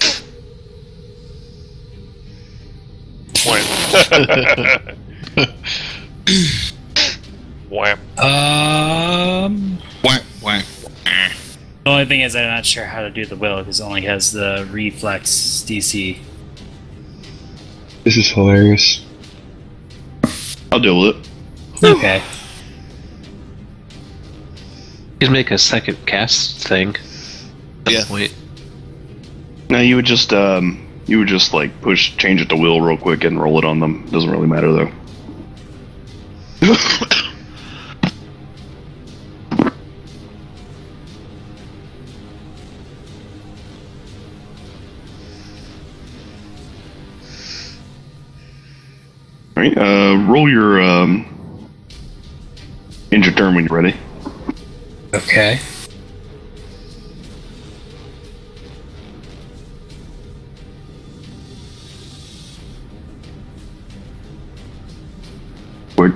Wham. Wham. Wah, wah. The only thing is I'm not sure how to do the will, because it only has the reflex DC. This is hilarious. I'll deal with it. Okay. You can make a second cast thing. At Yeah. that point. Now you would just like change it to will real quick and roll it on them. Doesn't really matter though. Alright, roll your injured turn when you're ready. Okay. Word.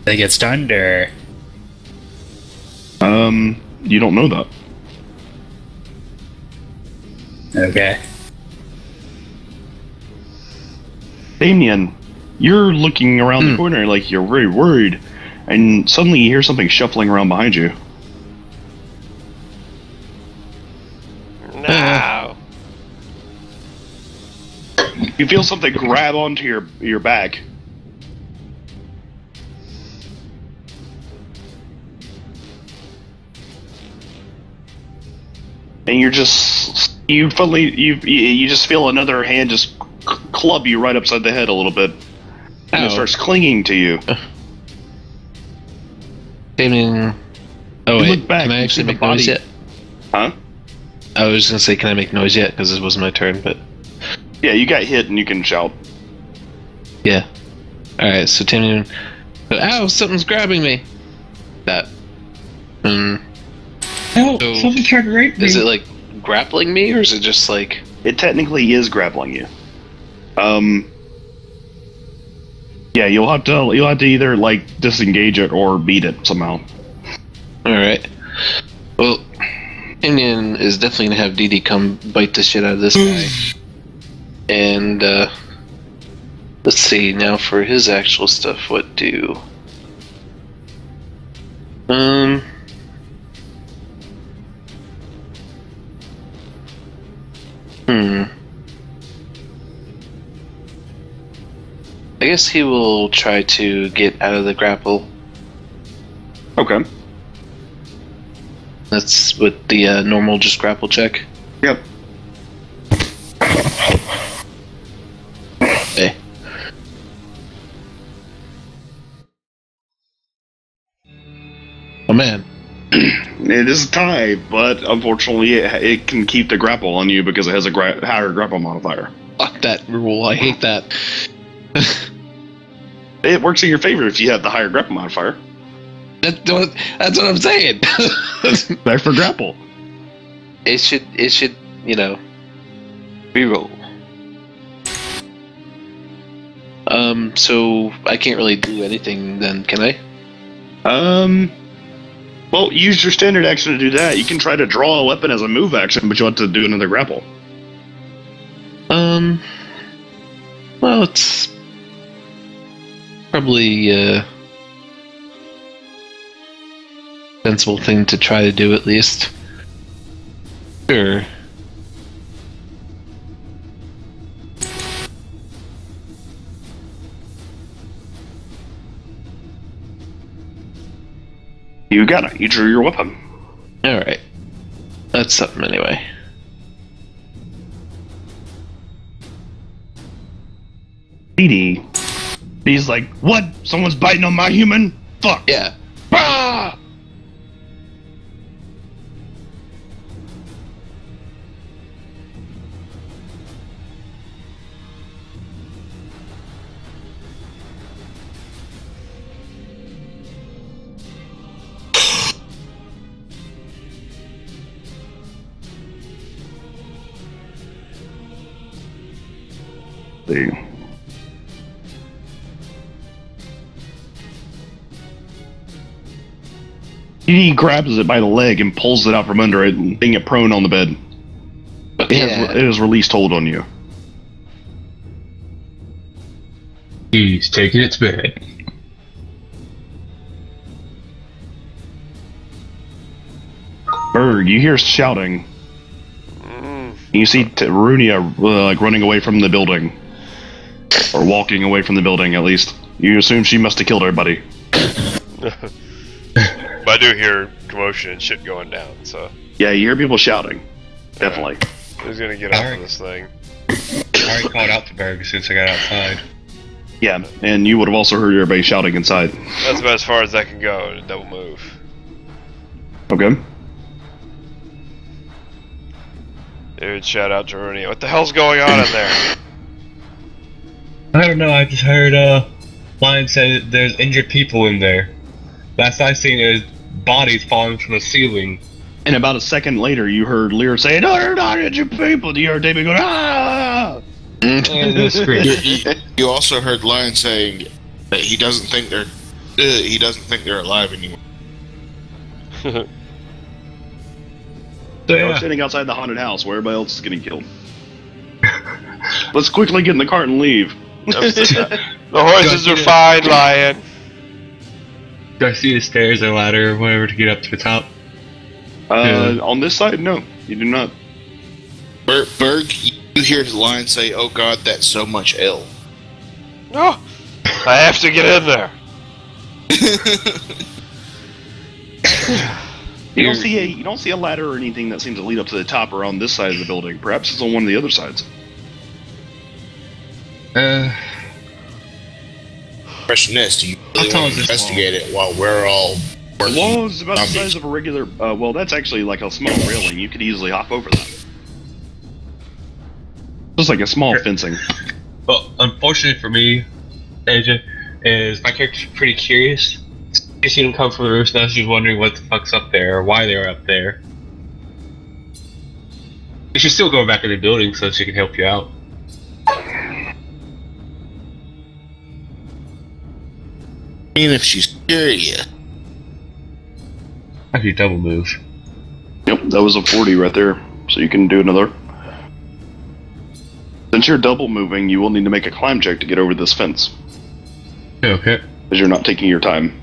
They get stunned, or... You don't know that. Okay. Damien, you're looking around the corner like you're very worried. and suddenly you hear something shuffling around behind you. No. You feel something grab onto your back. And you just feel another hand just club you right upside the head a little bit. And it starts clinging to you. Damien. Oh, You wait. look back, Can I you actually see the make noise body- yet? Huh? I was gonna say, can I make noise yet? Because this wasn't my turn, but. Yeah, you got hit and you can shout. Yeah. Alright, so Damien. Ow, something's grabbing me! That. Help! So- Something tried to rape me. Is it like grappling me, or is it just like. It technically is grappling you. Yeah, you'll have to either like disengage it or beat it somehow. Alright. Well, Damien is definitely gonna have DD come bite the shit out of this guy. And, let's see, now for his actual stuff, what do? I guess he will try to get out of the grapple. Okay. That's with the normal just grapple check. Yep. Okay. Oh man. It is a tie, but unfortunately it can keep the grapple on you because it has a higher grapple modifier. Fuck that rule, I hate that. It works in your favor if you have the higher grapple modifier. That's what I'm saying. Back for grapple. It should, reroll. So I can't really do anything then, can I? Well, use your standard action to do that. You can try to draw a weapon as a move action, but you'll have to do another grapple. Well, it's probably a sensible thing to try to do at least. Sure. You got it. You drew your weapon. Alright. That's something anyway. DD. He's like, what? Someone's biting on my human? Fuck. Yeah. Ah! See. He grabs it by the leg and pulls it out from under it, leaving it prone on the bed. It has released hold on you. He's taking its bed. Berg, you hear shouting. You see Runia like running away from the building. Or walking away from the building, at least. You assume she must have killed everybody. But I do hear commotion and shit going down, so. Yeah, you hear people shouting. Definitely. Who's gonna get off of this thing? I already called out to Berg since I got outside. Yeah, and you would have also heard everybody shouting inside. That's about as far as I can go in a double move. Okay. Dude, shout out to Rooney. What the hell's going on in there? I don't know, I just heard Lion say that there's injured people in there. Last I seen is bodies falling from the ceiling. And about a second later, you heard Lear say, "No, they're not injured people." You heard David go, "Ah!" And the scream. You also heard Lion saying that he doesn't think they're alive anymore. So They're yeah, standing outside the haunted house where everybody else is getting killed. Let's quickly get in the cart and leave. The horses are fine, Lion. Do I see the stairs or ladder or whatever to get up to the top? On this side, no, you do not. Berg, you hear the line say, "Oh God, that's so much L." No! I have to get in there! You don't see a ladder or anything that seems to lead up to the top or on this side of the building. Perhaps it's on one of the other sides. Question is, do you really want to investigate it while we're all The working? wall is about the size of a regular. Well, that's actually like a small railing. You could easily hop over that. Just like a small fencing. Well, unfortunately for me, AJ, is my character's pretty curious. She's seen him come from the roof, now she's wondering what the fuck's up there, or why they're up there. She's still going back in the building so she can help you out. Even if she's curious. Actually, double move. Yep, that was a 40 right there. So you can do another. Since you're double moving, you will need to make a climb check to get over this fence. Okay. Because you're not taking your time.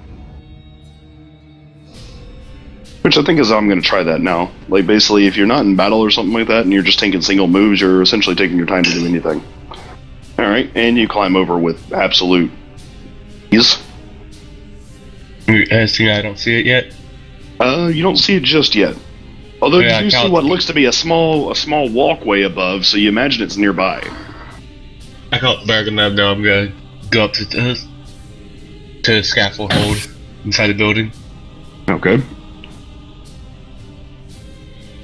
Which I think is how I'm going to try that now. Like, basically, if you're not in battle or something like that, and you're just taking single moves, you're essentially taking your time to do anything. Alright, and you climb over with absolute ease. See, I don't see it yet. You don't see it just yet. Although Yeah, you do see what looks to be a small walkway above, so you imagine it's nearby. I call it Berg and I know I'm gonna go up to the scaffold hold inside the building. Okay.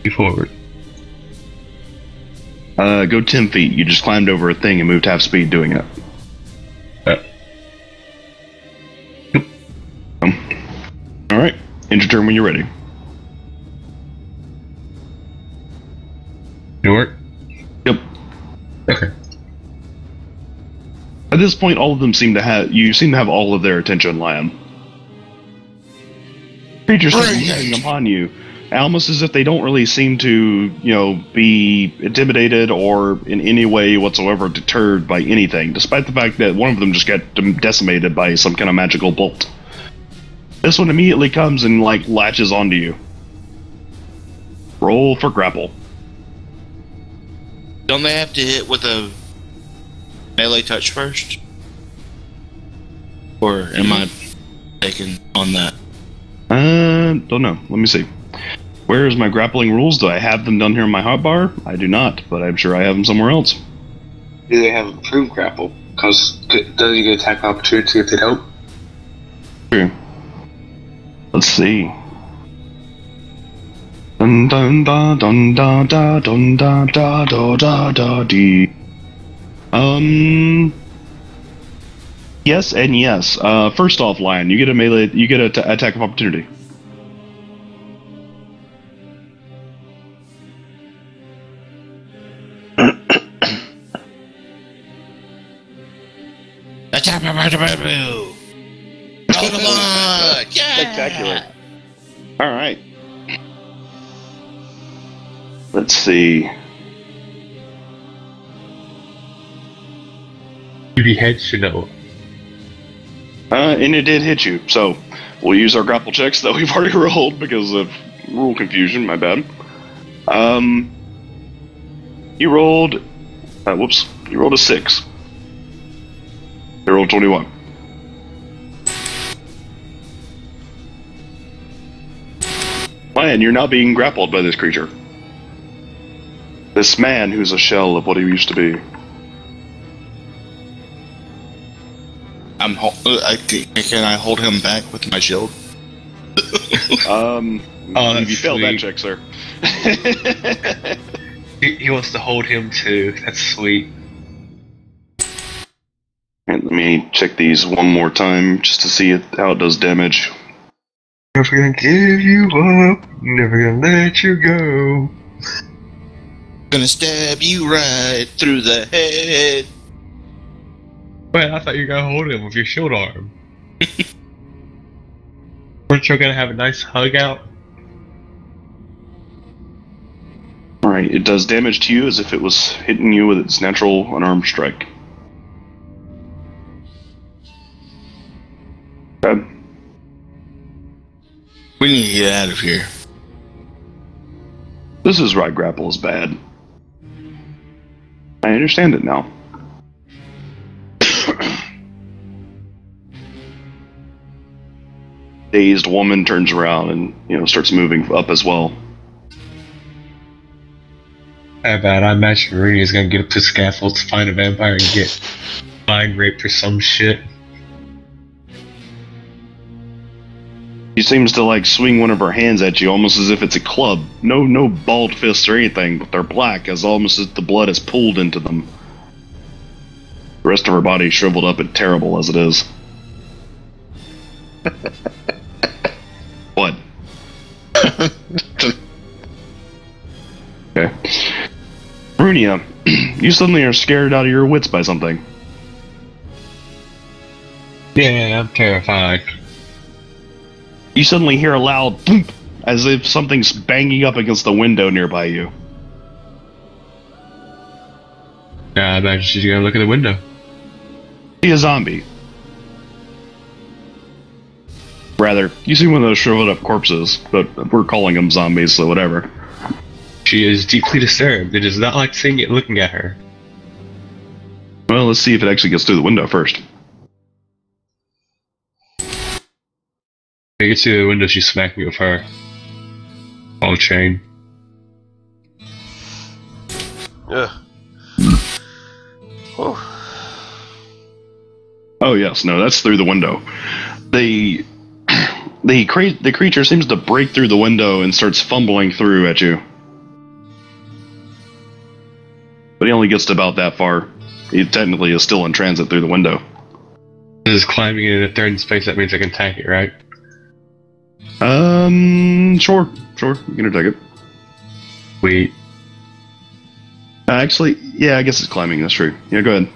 Be forward. Go 10 feet. You just climbed over a thing and moved half speed doing it. Alright. End your turn when you're ready. You work? Yep. Okay. At this point, all of them seem to have all of their attention, Lion. Creatures start moving upon you, almost as if they don't really seem to, be intimidated or in any way whatsoever deterred by anything, despite the fact that one of them just got decimated by some kind of magical bolt. This one immediately comes and, latches onto you. Roll for grapple. Don't they have to hit with a melee touch first? Or am I taking on that? Don't know. Let me see. Where is my grappling rules? Do I have them down here in my hotbar? I do not, but I'm sure I have them somewhere else. Do they have improved grapple? Because does you get attack opportunity if they don't? True. Let's see. Dun dun da dun da da dun da da da da da dee. Yes and yes. First off, Lion, you get a melee. You get an attack of opportunity. Attack! Oh, come on! Yeah! Spectacular. All right. Let's see. You behead Shino. And it did hit you, so we'll use our grapple checks that we've already rolled because of rule confusion, my bad. You rolled... you rolled a 6. You rolled 21. Lion, you're now being grappled by this creature. This man who's a shell of what he used to be. Can I hold him back with my shield? You failed that check, sir. He wants to hold him too. That's sweet. And let me check these one more time just to see how it does damage. Never gonna give you up. Never gonna let you go. Gonna stab you right through the head. Wait, I thought you were gonna hold him with your shield arm. Weren't you gonna have a nice hug out? Alright, it does damage to you as if it was hitting you with its natural unarmed strike. Okay. We need to get out of here. This is why grapple is bad. I understand it now. Dazed woman turns around and, starts moving up as well. How bad? I imagine Marini is gonna get up to the scaffold to find a vampire and get mind raped or some shit. She seems to swing one of her hands at you almost as if it's a club. No balled fists or anything, but they're black as almost as the blood is pulled into them. The rest of her body is shriveled up and terrible as it is. What? Okay. Brunia, you suddenly are scared out of your wits by something. Yeah, I'm terrified. You suddenly hear a loud thump, as if something's banging up against the window nearby you. Yeah, I imagine she's gonna look at the window. See a zombie. Rather, you see one of those shriveled up corpses, but we're calling them zombies, so whatever. She is deeply disturbed. It does not like seeing it looking at her. Well, let's see if it actually gets through the window first. I get to the window, she smacked me with her ball chain. Yeah. Oh yes, no, that's through the window. The creature seems to break through the window and starts fumbling through at you. But he only gets to about that far. He technically is still in transit through the window. This is climbing in a third space, that means I can tank it, right? Sure, you can take it. Wait. Actually, yeah, I guess it's climbing, that's true. Yeah, go ahead.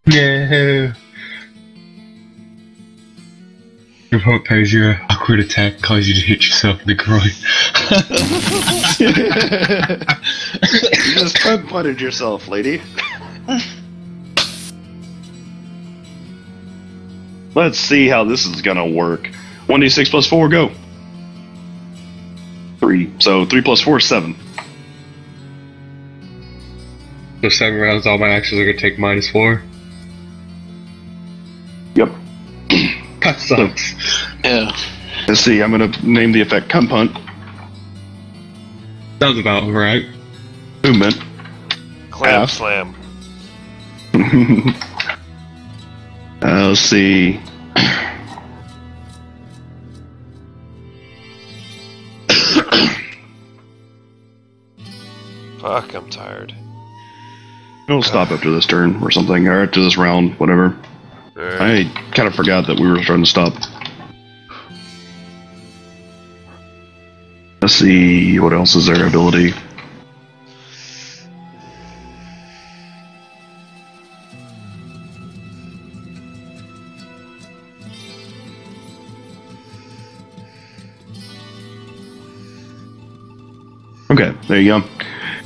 Yeah. Your opponent parries your awkward attack, cause you to hit yourself in the groin. You just front-butted yourself, lady. Let's see how this is gonna work. 1d6 plus 4, go. 3. So 3 plus 4 is 7. So 7 rounds, all my actions are gonna take -4. Yep. That sucks. Yeah. Let's see, I'm gonna name the effect Cunt Punt. Sounds about right. Movement. Clam Half. slam. Let's see. Fuck, I'm tired. We'll stop after this turn or something, or after this round, whatever. Alright. I kind of forgot that we were trying to stop. Let's see, what else is their ability? Okay, there you go.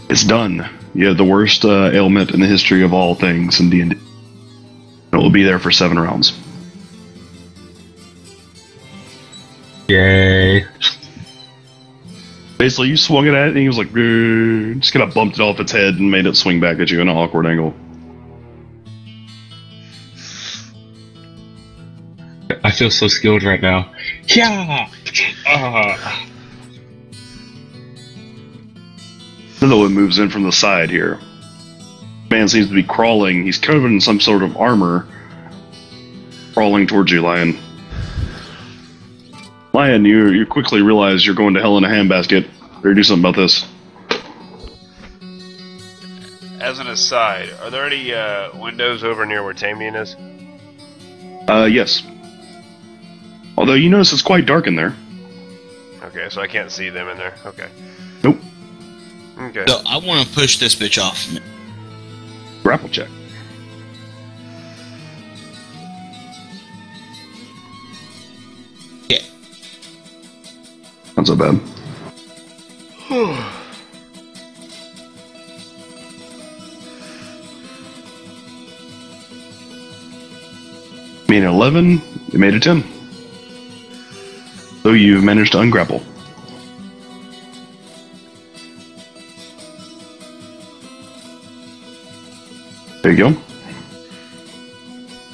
It's done. You have the worst ailment in the history of all things in D&D. It will be there for 7 rounds. Yay. Basically, you swung it at it, and he was like, "Grr," just kind of bumped it off its head and made it swing back at you in an awkward angle. I feel so skilled right now. Yeah! Another one moves in from the side here. Man seems to be crawling. He's covered in some sort of armor. Crawling towards you, Lion. Lion, you quickly realize you're going to hell in a handbasket. Better do something about this. As an aside, are there any windows over near where Tamian is? Yes. Although you notice it's quite dark in there. Okay, so I can't see them in there. Okay. Nope. Okay. So I want to push this bitch off me. Grapple check. Yeah. Not so bad. made an 11. You made a 10. So you managed to ungrapple. There you go.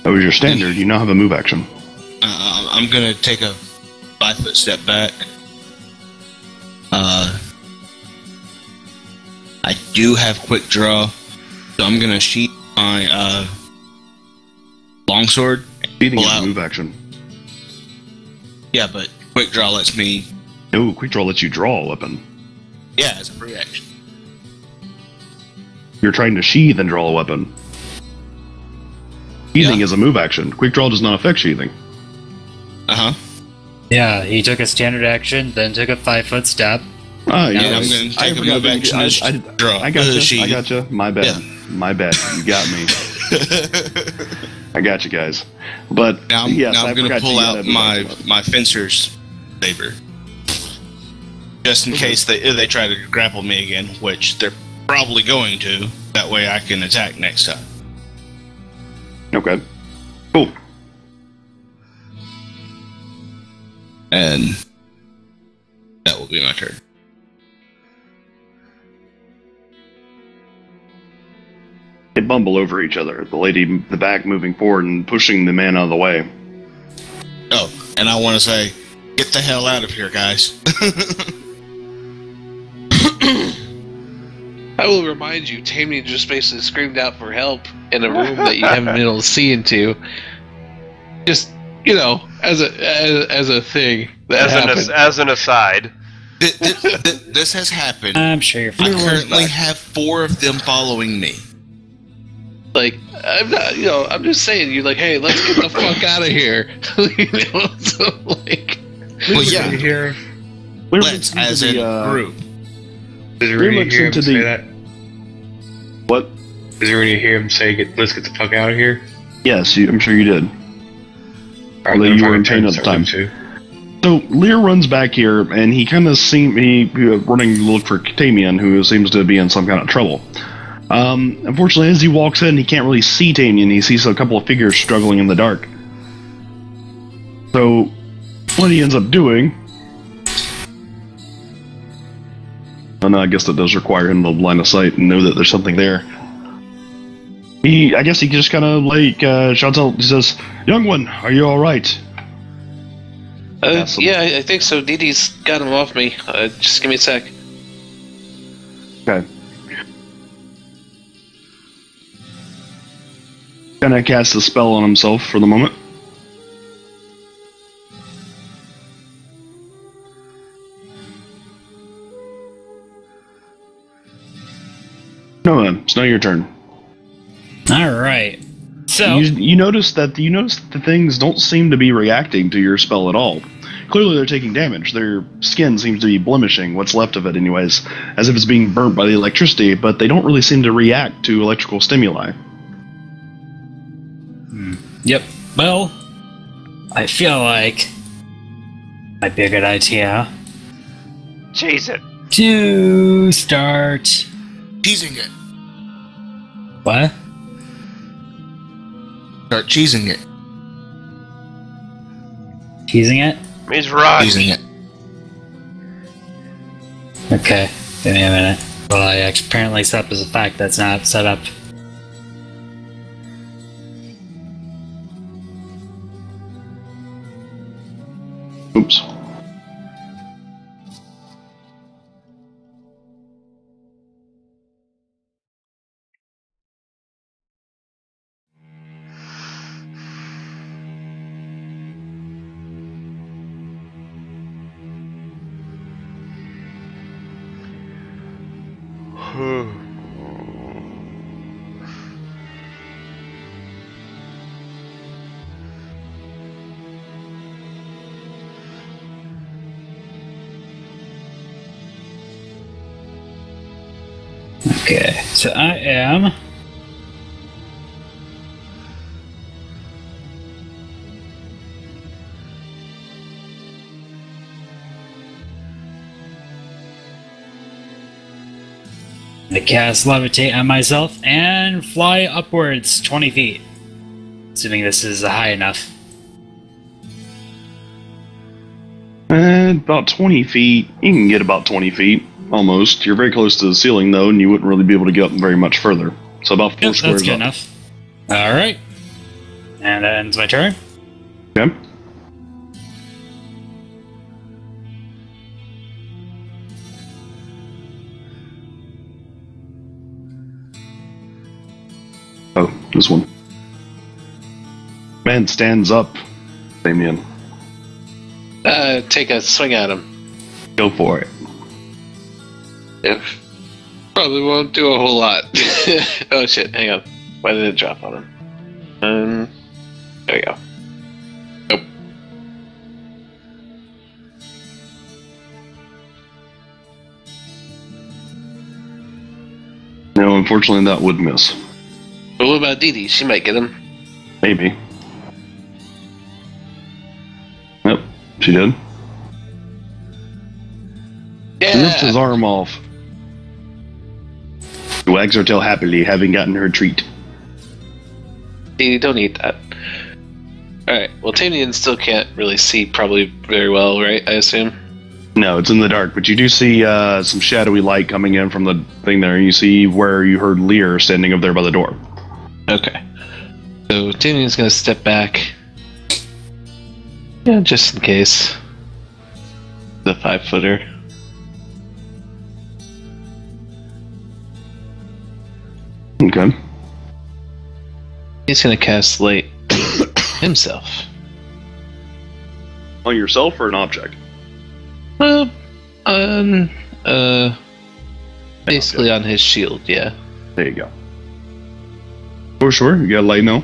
That was your standard. You now have a move action. I'm gonna take a 5-foot step back. I do have quick draw, so I'm gonna sheath my longsword. Beating is a move action. Yeah, but quick draw lets me. No, quick draw lets you draw a weapon. Yeah, it's a free action. You're trying to sheath and draw a weapon. Sheathing is a move action. Quick draw does not affect sheathing. Yeah, he took a standard action, then took a 5-foot step. Ah, yeah. I'm going to take a move action and draw. I got you. My bad. Yeah. My bad. You got me. I got you guys. But now I'm going to pull out my fencer's saber. Just in case they try to grapple me again, which they're probably going to. That way I can attack next time. Okay. Cool. And that will be my turn. They bumble over each other. The lady in the back moving forward and pushing the man out of the way. Oh, and I want to say, get the hell out of here, guys. I will remind you, Tammy just basically screamed out for help in a room that you haven't been able to see into. Just, as a thing. As an aside. This has happened. I'm sure you're fine. I currently have 4 of them following me. Like, I'm not, I'm just saying, you're like, hey, let's get the fuck out of here. So, like... Well, yeah. Here. Let's, as in group. Did you really hear him say that? What? Did you really hear him say, let's get the fuck out of here? Yes, I'm sure you did. Although you were in pain at the time. So Lear runs back here, and he kind of running to look for Tamian, who seems to be in some kind of trouble. Unfortunately, as he walks in, he can't really see Tamian. He sees a couple of figures struggling in the dark. So what he ends up doing... Oh no, I guess that does require him to line of sight and know that there's something there. I guess he just kind of shouts out, he says, "Young one, are you alright?" Yeah, I think so. Dee Dee's got him off me. Just give me a sec. Okay. Kind of cast a spell on himself for the moment. No, then. It's now your turn. Alright. So you notice that the things don't seem to be reacting to your spell at all. Clearly they're taking damage. Their skin seems to be blemishing, what's left of it anyways, as if it's being burnt by the electricity, but they don't really seem to react to electrical stimuli. Yep. Well, I feel like might be a good idea Chase it. to start. Cheesing it. What? Start cheesing it. Teasing it? He's right. Cheesing it. Okay. Give me a minute. Well, I apparently set up as a fact that's not set up. Oops. Okay, so I am. I cast Levitate on myself and fly upwards 20 feet. Assuming this is high enough. About 20 feet. You can get about 20 feet, almost. You're very close to the ceiling, though, and you wouldn't really be able to get up very much further. So about 4 Yep, squares that's good up. enough. Alright. And that ends my turn. Okay. Oh, this one. Man stands up. Damien. Take a swing at him. Go for it. If probably won't do a whole lot. Oh shit! Hang on. Why did it drop on him? There we go. Nope. No, unfortunately, that would miss. But what about Dee Dee? She might get him. Maybe. Yep, she did. She rips his Yeah. arm off. She wags her tail happily, having gotten her treat. Dee Dee, don't eat that. Alright, well, Tamian still can't really see probably very well, right? I assume? No, it's in the dark, but you do see some shadowy light coming in from the thing there, and you see where you heard Lear standing up there by the door. Okay. So Tamian's gonna step back. Yeah, just in case. The 5-footer. Okay. He's gonna cast Light himself. On yourself or an object? Well, basically on his shield, yeah. There you go. For sure, you got light now.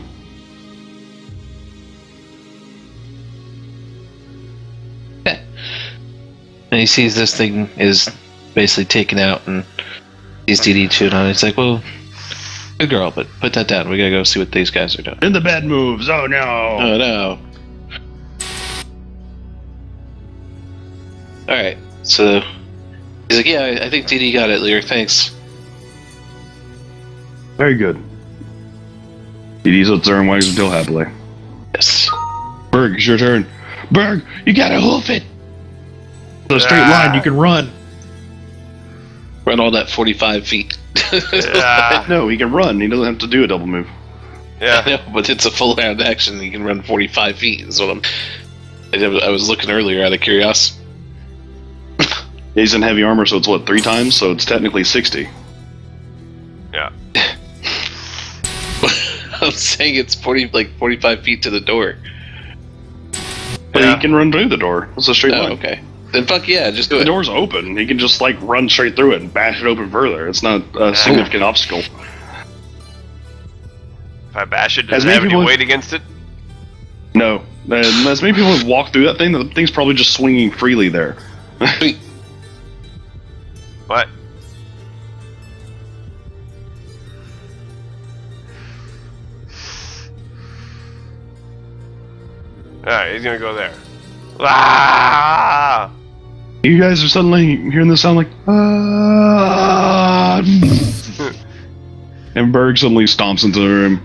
Okay. And he sees this thing is basically taken out and sees Dee Dee chewing on it. He's like, well, good girl, but put that down. We gotta go see what these guys are doing. And the bad moves, oh no! Oh no. Alright, so he's like, yeah, I think Dee Dee got it, Lear, thanks. Very good. He sits there and wags her tail happily. Yes. Berg, it's your turn. Berg, you gotta hoof it! It's a straight line, you can run. Run all that 45 feet. No, he can run, he doesn't have to do a double move. Yeah. I know, but it's a full round action. You can run 45 feet. Is what I was looking earlier out of curiosity. He's in heavy armor, so it's what, 3 times? So it's technically 60. Yeah. I'm saying it's 45 feet to the door. But he can run through the door. It's a straight line. Okay. Then fuck yeah, just do The it. door's open. He can just run straight through it and bash it open further. It's not a significant obstacle. If I bash it, As does it many have any people- weight against it? No. As many people have walked through that thing, the thing's probably just swinging freely there. Sweet. What? Alright, he's gonna go there. Ah! You guys are suddenly hearing this sound like, ah! And Berg suddenly stomps into the room.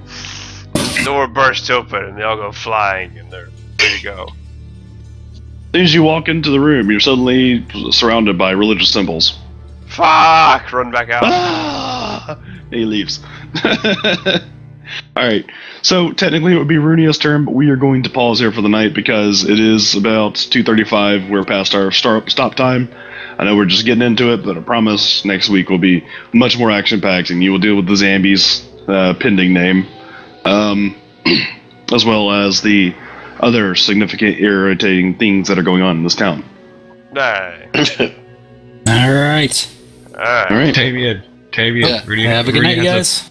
The door bursts open and they all go flying and they're ready to go. As soon as you walk into the room, you're suddenly surrounded by religious symbols. Fuck! Run back out. Ah! And he leaves. Alright, so technically it would be Runia's turn, but we are going to pause here for the night because it is about 2:35. We're past our stop time. I know we're just getting into it, but I promise next week will be much more action-packed, and you will deal with the Zambies pending name, as well as the other significant irritating things that are going on in this town. Alright. Alright. Alright. Alright. Tavian, Yeah. Rudy, Have a good Rudy night, has guys.